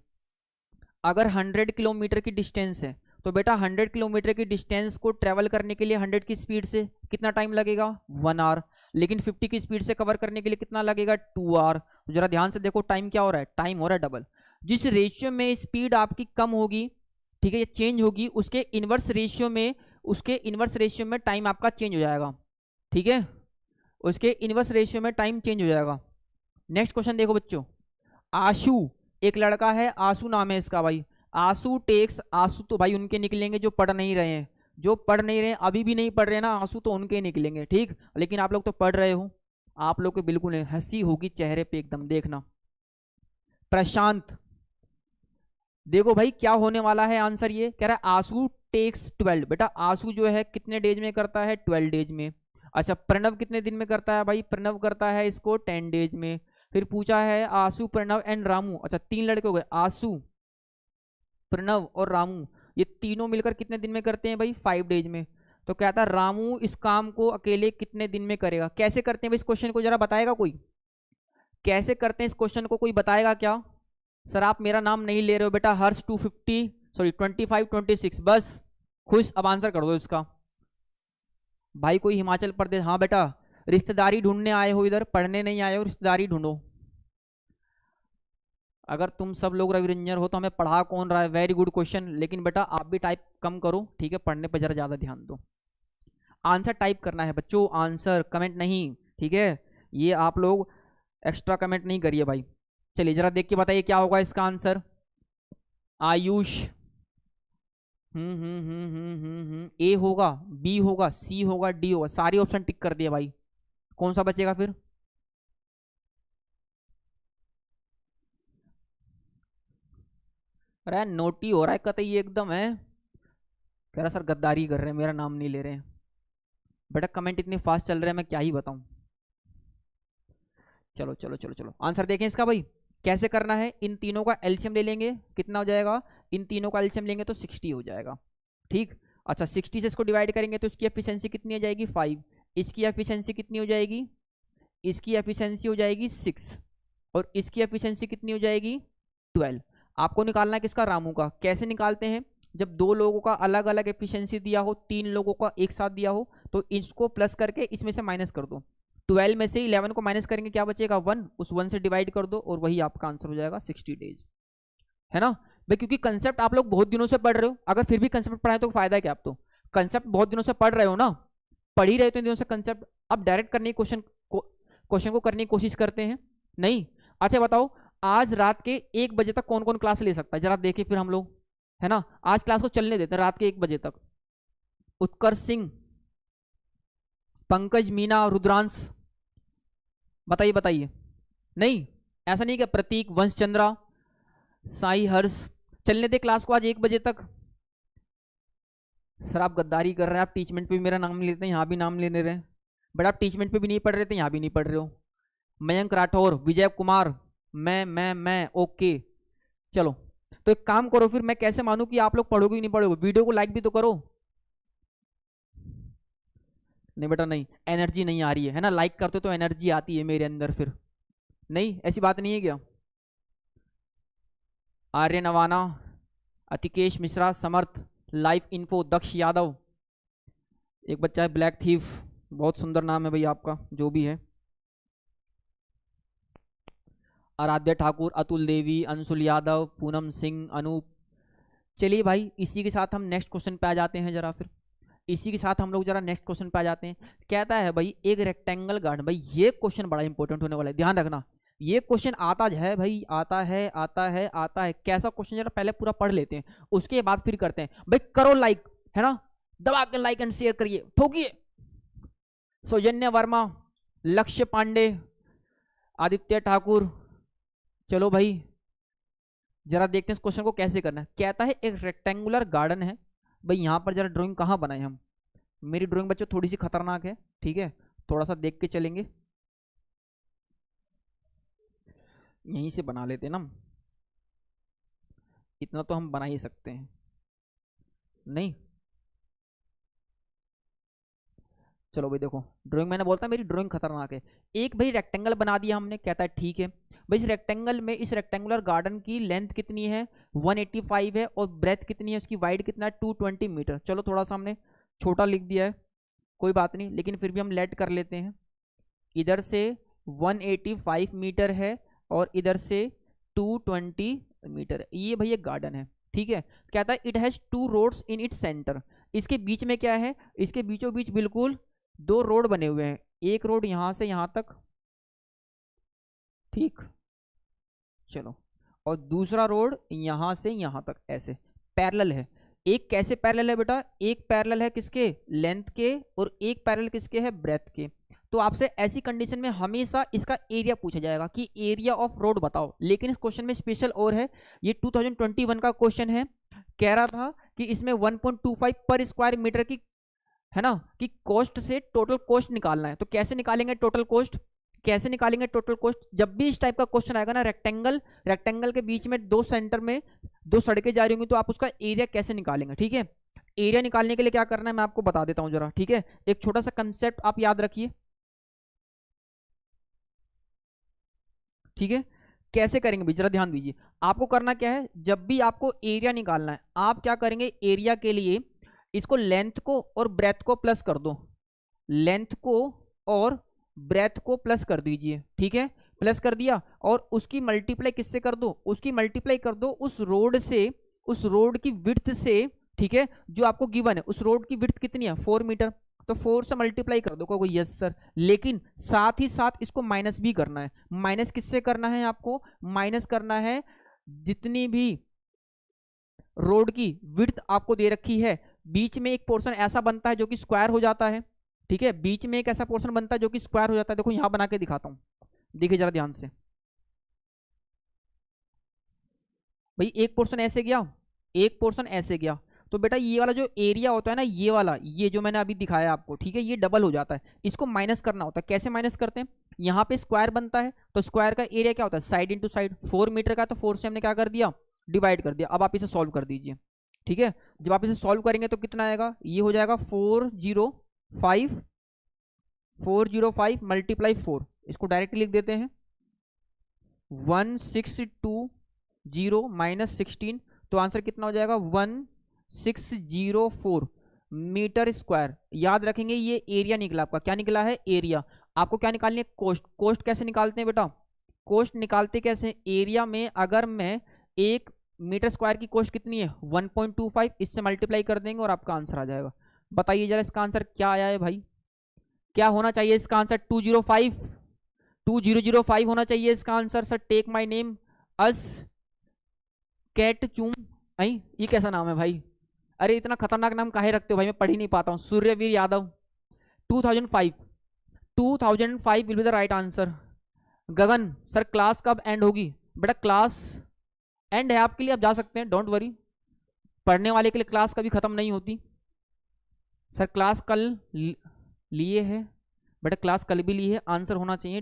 अगर 100 किलोमीटर की डिस्टेंस है तो बेटा 100 किलोमीटर की डिस्टेंस को ट्रेवल करने के लिए 100 की स्पीड से कितना टाइम लगेगा, 1 आवर। लेकिन 50 की स्पीड से कवर करने के लिए कितना लगेगा, 2 आवर। तो जरा ध्यान से देखो, टाइम क्या हो रहा है, टाइम हो रहा है डबल। जिस रेशियो में स्पीड आपकी कम होगी, ठीक है, ये चेंज होगी, उसके इनवर्स रेशियो में, उसके इनवर्स रेशियो में टाइम आपका चेंज हो जाएगा। ठीक है, उसके इनवर्स रेशियो में टाइम चेंज हो जाएगा। नेक्स्ट क्वेश्चन देखो बच्चों। आशु, एक लड़का है, आशु नाम है इसका भाई। आशु टेक्स, आशु तो भाई उनके निकलेंगे जो पढ़ नहीं रहे हैं, जो पढ़ नहीं रहे हैं, अभी भी नहीं पढ़ रहे ना, आंसू तो उनके निकलेंगे। ठीक, लेकिन आप लोग तो पढ़ रहे हो, आप लोग को बिल्कुल नहीं, हंसी होगी चेहरे पे एकदम, देखना। प्रशांत, देखो भाई क्या होने वाला है आंसर, ये कह रहा है आंसू टेक्स 12। बेटा आंसू जो है कितने डेज में करता है, 12 डेज में। अच्छा, प्रणव कितने दिन में करता है भाई, प्रणव करता है इसको 10 डेज में। फिर पूछा है आंसू, प्रणव एंड रामू, अच्छा 3 लड़के हो गए, आंसू, प्रणव और रामू, ये तीनों मिलकर कितने दिन में करते हैं भाई, 5 डेज में। तो कहता है रामू इस काम को अकेले कितने दिन में करेगा। कैसे करते हैं भाई इस क्वेश्चन को, जरा बताएगा कोई, कैसे करते हैं इस क्वेश्चन को, कोई बताएगा क्या। सर आप मेरा नाम नहीं ले रहे हो बेटा, हर्ष 250 सॉरी 25 26, बस खुश। अब आंसर कर दो इसका भाई। कोई हिमाचल प्रदेश, हाँ बेटा, रिश्तेदारी ढूंढने आए हो इधर, पढ़ने नहीं आए हो, रिश्तेदारी ढूंढो। अगर तुम सब लोग रवि रंजन हो तो हमें पढ़ा कौन रहा है, वेरी गुड क्वेश्चन। लेकिन बेटा आप भी टाइप कम करो, ठीक है, पढ़ने पर जरा ज्यादा ध्यान दो। आंसर टाइप करना है बच्चों, आंसर, कमेंट नहीं, ठीक है। ये आप लोग एक्स्ट्रा कमेंट नहीं करिए भाई। चलिए जरा देख के बताइए क्या होगा इसका आंसर। आयुष, ए होगा, बी होगा, सी होगा, डी होगा, सारी ऑप्शन टिक कर दिए भाई। कौन सा बचेगा फिर, अरे नोटी हो रहा है कतई एकदम है, कह रहा सर गद्दारी कर रहे हैं, मेरा नाम नहीं ले रहे हैं। बेटा कमेंट इतने फास्ट चल रहे हैं, मैं क्या ही बताऊं। चलो चलो चलो चलो आंसर देखें इसका भाई। कैसे करना है, इन तीनों का एलसीएम ले लेंगे, कितना हो जाएगा, इन तीनों का एलसीएम लेंगे तो 60 हो जाएगा। ठीक, अच्छा 60 से इसको डिवाइड करेंगे तो इसकी एफिशिएंसी कितनी हो जाएगी, 5। इसकी एफिशिएंसी कितनी हो जाएगी, इसकी एफिशिएंसी हो जाएगी 6, और इसकी एफिशिएंसी कितनी हो जाएगी, 12। आपको निकालना है किसका, रामू का। कैसे निकालते हैं, जब 2 लोगों का अलग अलग एफिशिएंसी दिया हो, 3 लोगों का एक साथ दिया हो, तो इसको प्लस करके इसमें से माइनस कर दो। 12 में से 11 को माइनस करेंगे, क्या बचेगा 1, उस 1 से डिवाइड कर दो और वही आपका आंसर हो जाएगा 60 डेज, है ना भाई। क्योंकि कंसेप्ट आप लोग बहुत दिनों से पढ़ रहे हो, अगर फिर भी कंसेप्ट पढ़ाए तो फायदा है क्या, आप तो कंसेप्ट बहुत दिनों से पढ़ रहे हो ना, पढ़ ही रहे हो दिनों से कंसेप्ट, अब डायरेक्ट करने की क्वेश्चन को करने की कोशिश करते हैं, नहीं। अच्छा बताओ, आज रात के 1 बजे तक कौन कौन क्लास ले सकता है, जरा देखें फिर हम लोग, है ना। आज क्लास को चलने देते हैं रात के 1 बजे तक। उत्कर्ष सिंह, पंकज, मीना, रुद्रांश, बताइए बताइए। नहीं, ऐसा नहीं क्या, प्रतीक, वंश चंद्रा, साई, हर्ष, चलने दे क्लास को आज 1 बजे तक। सर आप गद्दारी कर रहे हैं, आप टीचमेंट पे भी मेरा नाम नहीं लेते हैं, यहाँ भी नाम लेने रहे हैं। बट आप टीचमेंट पे भी नहीं पढ़ रहे थे, यहाँ भी नहीं पढ़ रहे हो। मयंक राठौर, विजय कुमार, मैं ओके। चलो तो एक काम करो फिर, मैं कैसे मानूं कि आप लोग पढ़ोगे कि नहीं पढ़ोगे, वीडियो को लाइक भी तो करो। नहीं बेटा नहीं, एनर्जी नहीं आ रही है ना, लाइक करते तो एनर्जी आती है मेरे अंदर फिर, नहीं ऐसी बात नहीं है क्या। आर्य नवाना, अतिकेश मिश्रा, समर्थ, लाइफ इन्फो, दक्ष यादव, एक बच्चा है ब्लैक थीफ, बहुत सुंदर नाम है भाई आपका जो भी है, आराध्या ठाकुर, अतुल देवी, अंशुल यादव, पूनम सिंह, अनूप। चलिए भाई इसी के साथ हम नेक्स्ट क्वेश्चन पे आ जाते हैं जरा, फिर इसी के साथ हम लोग जरा नेक्स्ट क्वेश्चन पे आ जाते हैं। कहता है भाई एक रेक्टेंगल गार्डन, भाई ये क्वेश्चन बड़ा इंपॉर्टेंट होने वाला है, ध्यान रखना। ये क्वेश्चन आता है भाई, आता है आता है आता है। कैसा क्वेश्चन, जरा पहले पूरा पढ़ लेते हैं, उसके बाद फिर करते हैं। भाई करो लाइक, है ना, दबा के लाइक एंड शेयर करिए, ठोकिए। सौजन्य वर्मा, लक्ष्य पांडे, आदित्य ठाकुर। चलो भाई जरा देखते हैं इस क्वेश्चन को कैसे करना है। कहता है एक रेक्टेंगुलर गार्डन है। भाई यहाँ पर जरा ड्राइंग कहाँ बनाए हम, मेरी ड्राइंग बच्चों थोड़ी सी खतरनाक है, ठीक है, थोड़ा सा देख के चलेंगे। यहीं से बना लेते हैं ना, इतना तो हम बना ही सकते हैं। नहीं चलो भाई देखो, ड्राइंग मैंने बोलता मेरी ड्राइंग खतरनाक है। एक भाई रेक्टेंगल बना दिया हमने, कहता है ठीक है भाई इस रेक्टेंगल में, इस रेक्टेंगुलर गार्डन की लेंथ कितनी है 185 है, और ब्रेथ कितनी है उसकी, वाइड कितना है 220 मीटर। चलो थोड़ा सा हमने छोटा लिख दिया है, कोई बात नहीं, लेकिन फिर भी हम लेट कर लेते हैं। इधर से 185 मीटर है और इधर से 220 मीटर, ये भाई एक गार्डन है, ठीक है। कहता है it has 2 roads in its centre, इसके बीच में क्या है, इसके बीचों बीच बिल्कुल 2 रोड बने हुए हैं, एक रोड यहां से यहां तक, ठीक, चलो, और दूसरा रोड यहां से यहां तक, ऐसे पैरेलल है। एक कैसे पैरेलल है बेटा, एक पैरेलल है किसके, लेंथ के, और एक पैरेलल किसके है, ब्रेथ के। तो आपसे ऐसी कंडीशन में हमेशा इसका एरिया पूछा जाएगा कि एरिया ऑफ रोड बताओ। लेकिन इस क्वेश्चन में स्पेशल और है, ये 2021 का क्वेश्चन है, कह रहा था कि इसमें 1.25 पर स्क्वायर मीटर की, है ना, कि कॉस्ट से टोटल कॉस्ट निकालना है। तो कैसे निकालेंगे टोटल कॉस्ट, कैसे निकालेंगे टोटल कॉस्ट, जब भी इस टाइप का क्वेश्चन आएगा ना, रेक्टेंगल के बीच में 2 सेंटर में 2 सड़कें जा रही होंगी, तो आप उसका एरिया कैसे निकालेंगे, ठीक है। एरिया निकालने के लिए क्या करना है मैं आपको बता देता हूं जरा, ठीक है। एक छोटा सा कंसेप्ट आप याद रखिए, ठीक है। कैसे करेंगे भी जरा ध्यान दीजिए। आपको करना क्या है, जब भी आपको एरिया निकालना है, आप क्या करेंगे, एरिया के लिए इसको लेंथ को और ब्रेथ को प्लस कर दो, लेंथ को और ब्रेथ को प्लस कर दीजिए, ठीक है, प्लस कर दिया, और उसकी मल्टीप्लाई किससे कर दो, उसकी मल्टीप्लाई कर दो उस रोड से, उस रोड की विड्थ से, ठीक है, जो आपको गिवन है। उस रोड की विड्थ कितनी है 4 मीटर, तो 4 से मल्टीप्लाई कर दो, कहो यस सर, लेकिन साथ ही साथ इसको माइनस भी करना है। माइनस किससे करना है, आपको माइनस करना है जितनी भी रोड की विड्थ आपको दे रखी है, बीच में एक पोर्शन ऐसा बनता है जो कि स्क्वायर हो जाता है, ठीक है, बीच में एक ऐसा पोर्शन बनता है जो कि स्क्वायर हो जाता है। देखो यहां बना के दिखाता हूं, देखिए जरा ध्यान से भाई, एक पोर्शन ऐसे गया, एक पोर्शन ऐसे गया, तो बेटा ये वाला जो एरिया होता है ना, ये वाला, ये जो मैंने अभी दिखाया आपको, ठीक है, ये डबल हो जाता है, इसको माइनस करना होता है। कैसे माइनस करते हैं, यहाँ पे स्क्वायर बनता है, तो स्क्वायर का एरिया क्या होता है, साइड इंटू साइड, 4 मीटर का, तो 4 से हमने क्या कर दिया, डिवाइड कर दिया। अब आप इसे सॉल्व कर दीजिए, ठीक है। जब आप इसे सॉल्व करेंगे तो कितना आएगा, ये हो जाएगा 405 मल्टीप्लाई 4, इसको डायरेक्टली लिख देते हैं 1620 माइनस 16, तो आंसर कितना हो जाएगा 1604 मीटर स्क्वायर। याद रखेंगे ये एरिया निकला आपका, क्या निकला है, एरिया। आपको क्या निकालनी है, कोस्ट। कोस्ट कैसे निकालते हैं बेटा, कोस्ट निकालते कैसे, एरिया में अगर मैं 1 मीटर स्क्वायर की कोस्ट कितनी है 1.25, इससे मल्टीप्लाई कर देंगे और आपका आंसर आ जाएगा। बताइए जरा इसका आंसर क्या आया है भाई, क्या होना चाहिए इसका आंसर, 2005 होना चाहिए इसका answer. Sir take my name as cat chum, भाई ये कैसा नाम है भाई, अरे इतना खतरनाक नाम काहे रखते हो भाई, मैं पढ़ ही नहीं पाता हूँ। Suryaveer Yadav, 2005 will be the right answer. Gagan sir class कब एंड होगी, बेटा क्लास एंड है आपके लिए, आप जा सकते हैं, डोंट वरी, पढ़ने वाले के लिए क्लास कभी खत्म नहीं होती। सर क्लास कल लिए है, बेटा क्लास कल भी ली है, आंसर होना चाहिए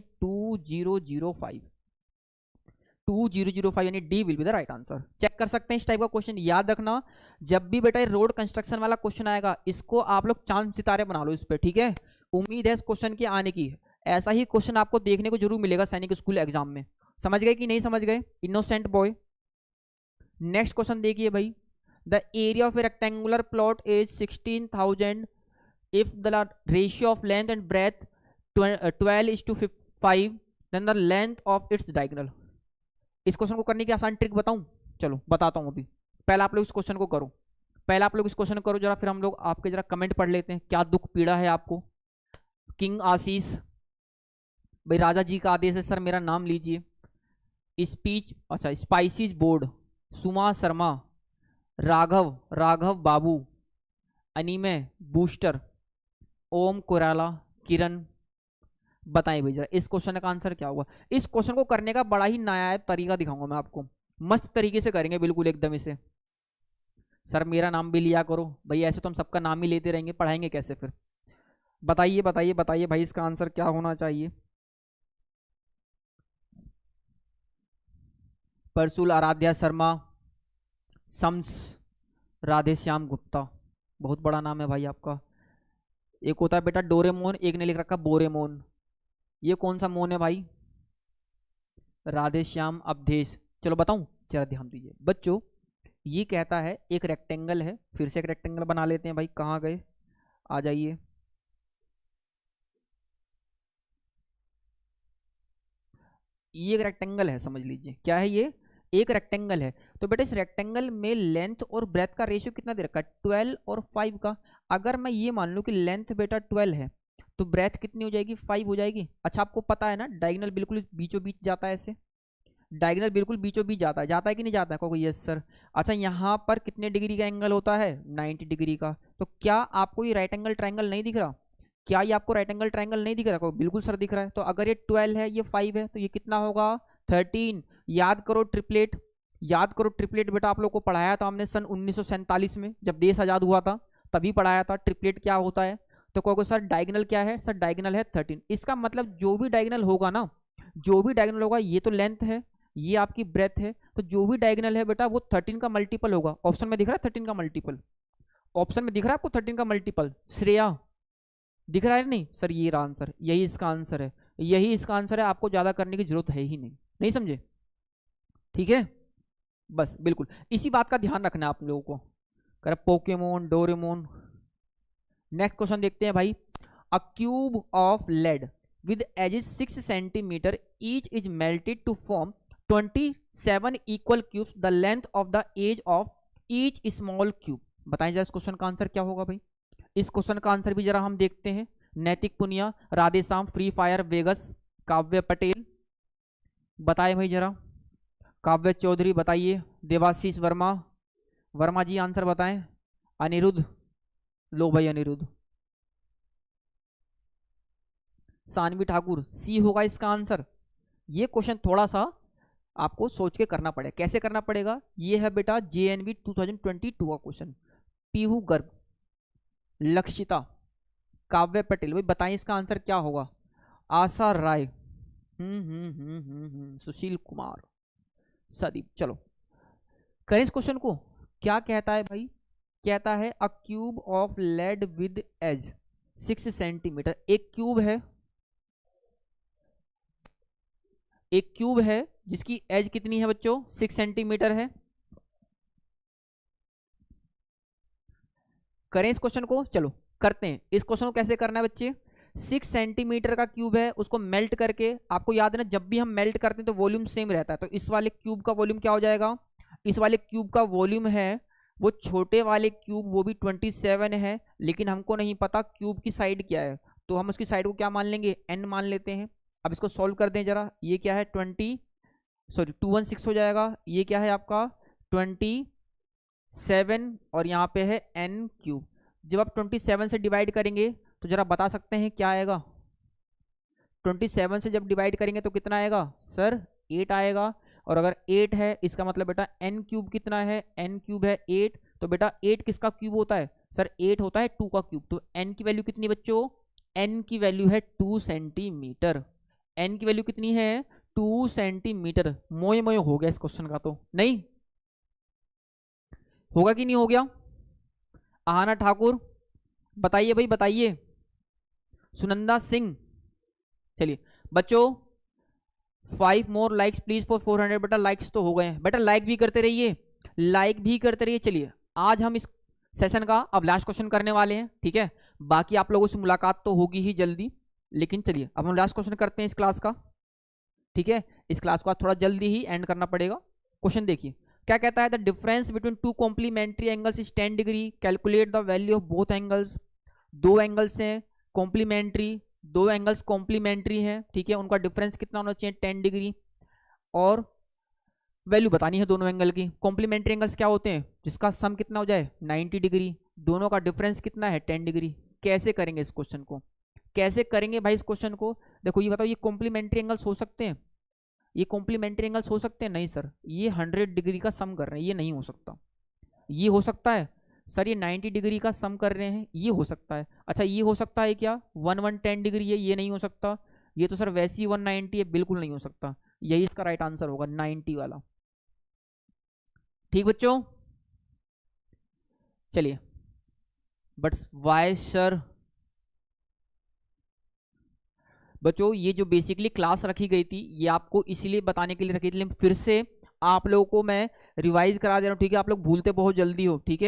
2005 यानी D will be the right answer. Check कर सकते हैं इस टाइप का क्वेश्चन। याद रखना जब भी बेटा रोड कंस्ट्रक्शन वाला क्वेश्चन आएगा, इसको आप लोग चांद सितारे बना लो इस पे, ठीक है। उम्मीद है इस क्वेश्चन के आने की, ऐसा ही क्वेश्चन आपको देखने को जरूर मिलेगा सैनिक स्कूल एग्जाम में। समझ गए कि नहीं समझ गए, इनोसेंट बॉय। नेक्स्ट क्वेश्चन देखिए भाई, the area of A rectangular plot is 16,000 if the ratio of length and breadth 12:5, then the length of its diagonal। इस क्वेश्चन को करने की आसान ट्रिक बताऊं, चलो बताता हूं। अभी पहले आप लोग इस क्वेश्चन को करो, जरा, फिर हम लोग आपके जरा कमेंट पढ़ लेते हैं, क्या दुख पीड़ा है आपको। किंग आशीष भाई, राजा जी का आदेश है सर मेरा नाम लीजिए। स्पीच, अच्छा स्पाइसीज बोर्ड, सुमा शर्मा, राघव बाबू, अनिमे बूस्टर, ओम कोराला, किरण। बताएं भाई जरा इस क्वेश्चन का आंसर क्या होगा। इस क्वेश्चन को करने का बड़ा ही नायाब तरीका दिखाऊंगा मैं आपको, मस्त तरीके से करेंगे बिल्कुल एकदम इसे। सर मेरा नाम भी लिया करो भाई, ऐसे तो हम सबका नाम ही लेते रहेंगे, पढ़ाएंगे कैसे फिर। बताइए बताइए बताइए भाई इसका आंसर क्या होना चाहिए। परसुल आराध्या शर्मा, शम्स राधे श्याम गुप्ता, बहुत बड़ा नाम है भाई आपका। एक होता है बेटा डोरेमोन, एक ने लिख रखा बोरेमोन। ये कौन सा मोन है भाई? राधे श्याम अवधेश। चलो बताऊं, जरा ध्यान दीजिए बच्चों। ये कहता है एक रेक्टेंगल है, फिर से एक रेक्टेंगल बना लेते हैं भाई, कहाँ गए, आ जाइए। ये एक रेक्टेंगल है, समझ लीजिए क्या है ये, एक रेक्टेंगल है। तो बेटा इस रेक्टेंगल में लेंथ और ब्रेथ का रेशियो कितना दे रखा है, 12 और 5 का। अगर मैं ये मान लूं कि लेंथ बेटा 12 है तो ब्रेथ कितनी हो जाएगी, 5 हो जाएगी। अच्छा आपको पता है ना डायगोनल बिल्कुल बीचों बीच जाता है, ऐसे डायगोनल बिल्कुल बीचों बीच जाता है कि नहीं जाता है, कोई यस सर। अच्छा यहाँ पर कितने डिग्री का एंगल होता है, 90 डिग्री का। तो क्या आपको ये राइट एंगल ट्रायंगल नहीं दिख रहा, क्या ये आपको राइट एंगल ट्रायंगल नहीं दिख रहा? बिल्कुल सर दिख रहा है। तो अगर ये 12 है, ये 5 है, तो ये कितना होगा, 13। याद करो ट्रिपलेट, याद करो ट्रिपलेट बेटा आप लोग को पढ़ाया था हमने सन 1947 में, जब देश आजाद हुआ था तभी पढ़ाया था ट्रिपलेट क्या होता है। तो कहोगे सर डायगोनल क्या है, सर डायगोनल है 13। इसका मतलब जो भी डायगोनल होगा ना, जो भी डायगोनल होगा, ये तो लेंथ है, ये आपकी ब्रेथ है, तो जो भी डायगोनल है बेटा वो 13 का मल्टीपल होगा। ऑप्शन में दिख रहा है 13 का मल्टीपल, ऑप्शन में दिख रहा है आपको 13 का मल्टीपल, श्रेया दिख रहा है नहीं सर? ये आंसर, यही इसका आंसर है, यही इसका आंसर है। आपको ज्यादा करने की जरूरत है ही नहीं, नहीं समझे? ठीक है, बस बिल्कुल इसी बात का ध्यान रखना है आप लोगों को। कर पोकेमोन, डोरेमोन। नेक्स्ट क्वेश्चन देखते हैं भाई। A cube of lead with edges 6 centimetre each is melted to form 27 equal cubes, the length of the as of each small cube. बताएं जरा इस क्वेश्चन का आंसर क्या होगा भाई। इस क्वेश्चन का आंसर भी जरा हम देखते हैं। Naitik Punia, Radheshyam, free fire Vegas, Kavya Patel, बताए भाई जरा। काव्य चौधरी बताइए, देवाशीष वर्मा, वर्मा जी आंसर बताएं। अनिरुद्ध, लो भाई अनिरुद्ध। सानवी ठाकुर, सी होगा इसका आंसर। ये क्वेश्चन थोड़ा सा आपको सोच के करना पड़ेगा। कैसे करना पड़ेगा, ये है बेटा JNV 2022 का क्वेश्चन। पीहू गर्ग, लक्षिता, काव्य पटेल, भाई बताइए इसका आंसर क्या होगा। आशा राय, सुशील कुमार, सदीप। चलो करें इस क्वेश्चन को। क्या कहता है भाई, कहता है a cube of lead with edge 6 centimetre. एक क्यूब है, एक क्यूब है जिसकी एज कितनी है बच्चों, 6 सेंटीमीटर है। करें इस क्वेश्चन को, चलो करते हैं। इस क्वेश्चन को कैसे करना है बच्चे, 6 सेंटीमीटर का क्यूब है, उसको मेल्ट करके, आपको याद है ना जब भी हम मेल्ट करते हैं तो वॉल्यूम सेम रहता है। तो इस वाले क्यूब का वॉल्यूम क्या हो जाएगा, इस वाले क्यूब का वॉल्यूम है वो छोटे वाले क्यूब, वो भी 27 है, लेकिन हमको नहीं पता क्यूब की साइड क्या है, तो हम उसकी साइड को क्या मान लेंगे, n मान लेते हैं। अब इसको सॉल्व कर दें जरा। ये क्या है 216 हो जाएगा। ये क्या है आपका 27 और यहाँ पे है n क्यूब। जब आप 27 से डिवाइड करेंगे तो जरा बता सकते हैं क्या आएगा। 27 से जब डिवाइड करेंगे तो कितना आएगा सर, 8 आएगा। और अगर 8 है इसका मतलब बेटा n क्यूब कितना है, n क्यूब है 8। तो बेटा 8 किसका क्यूब होता है सर, 8 होता है 2 का क्यूब। तो n की वैल्यू कितनी बच्चों, n की वैल्यू है 2 सेंटीमीटर। n की वैल्यू कितनी है 2 सेंटीमीटर। मोए मोए हो गया इस क्वेश्चन का, तो नहीं होगा कि नहीं हो गया। आहाना ठाकुर बताइए भाई बताइए। सुनंदा सिंह, चलिए बच्चों 5 मोर लाइक्स प्लीज फॉर 400। बेटा लाइक्स तो हो गए हैं, बेटा लाइक भी करते रहिए, लाइक भी करते रहिए। चलिए आज हम इस सेशन का अब लास्ट क्वेश्चन करने वाले हैं, ठीक है। बाकी आप लोगों से मुलाकात तो होगी ही जल्दी, लेकिन चलिए अब हम लास्ट क्वेश्चन करते हैं इस क्लास का, ठीक है। इस क्लास को थोड़ा जल्दी ही एंड करना पड़ेगा। क्वेश्चन देखिए क्या कहता है, the difference between 2 complementary angles is 10 degree, calculate the value of both angles. 2 angles हैं कॉम्प्लीमेंट्री, 2 एंगल्स कॉम्प्लीमेंट्री हैं, ठीक है, उनका डिफरेंस कितना होना चाहिए 10 डिग्री, और वैल्यू बतानी है दोनों एंगल की। कॉम्प्लीमेंट्री एंगल्स क्या होते हैं, जिसका सम कितना हो जाए 90 डिग्री, दोनों का डिफरेंस कितना है 10 डिग्री। कैसे करेंगे इस क्वेश्चन को, कैसे करेंगे भाई इस क्वेश्चन को? देखो ये बताओ, ये कॉम्प्लीमेंट्री एंगल्स हो सकते हैं? ये कॉम्प्लीमेंट्री एंगल्स हो सकते हैं? नहीं सर, ये 100 डिग्री का सम कर रहे हैं, ये नहीं हो सकता। ये हो सकता है सर, ये 90 डिग्री का सम कर रहे हैं, ये हो सकता है। अच्छा ये हो सकता है क्या? 110 डिग्री है, ये नहीं हो सकता। ये तो सर वैसे ही 190 है, बिल्कुल नहीं हो सकता। यही इसका राइट आंसर होगा, 90 वाला। ठीक बच्चों, चलिए। But why sir? बच्चों ये जो बेसिकली क्लास रखी गई थी, ये आपको इसीलिए बताने के लिए रखी थी, फिर से आप लोगों को मैं रिवाइज करा दे रहा हूँ, ठीक है? आप लोग भूलते बहुत जल्दी हो, ठीक है?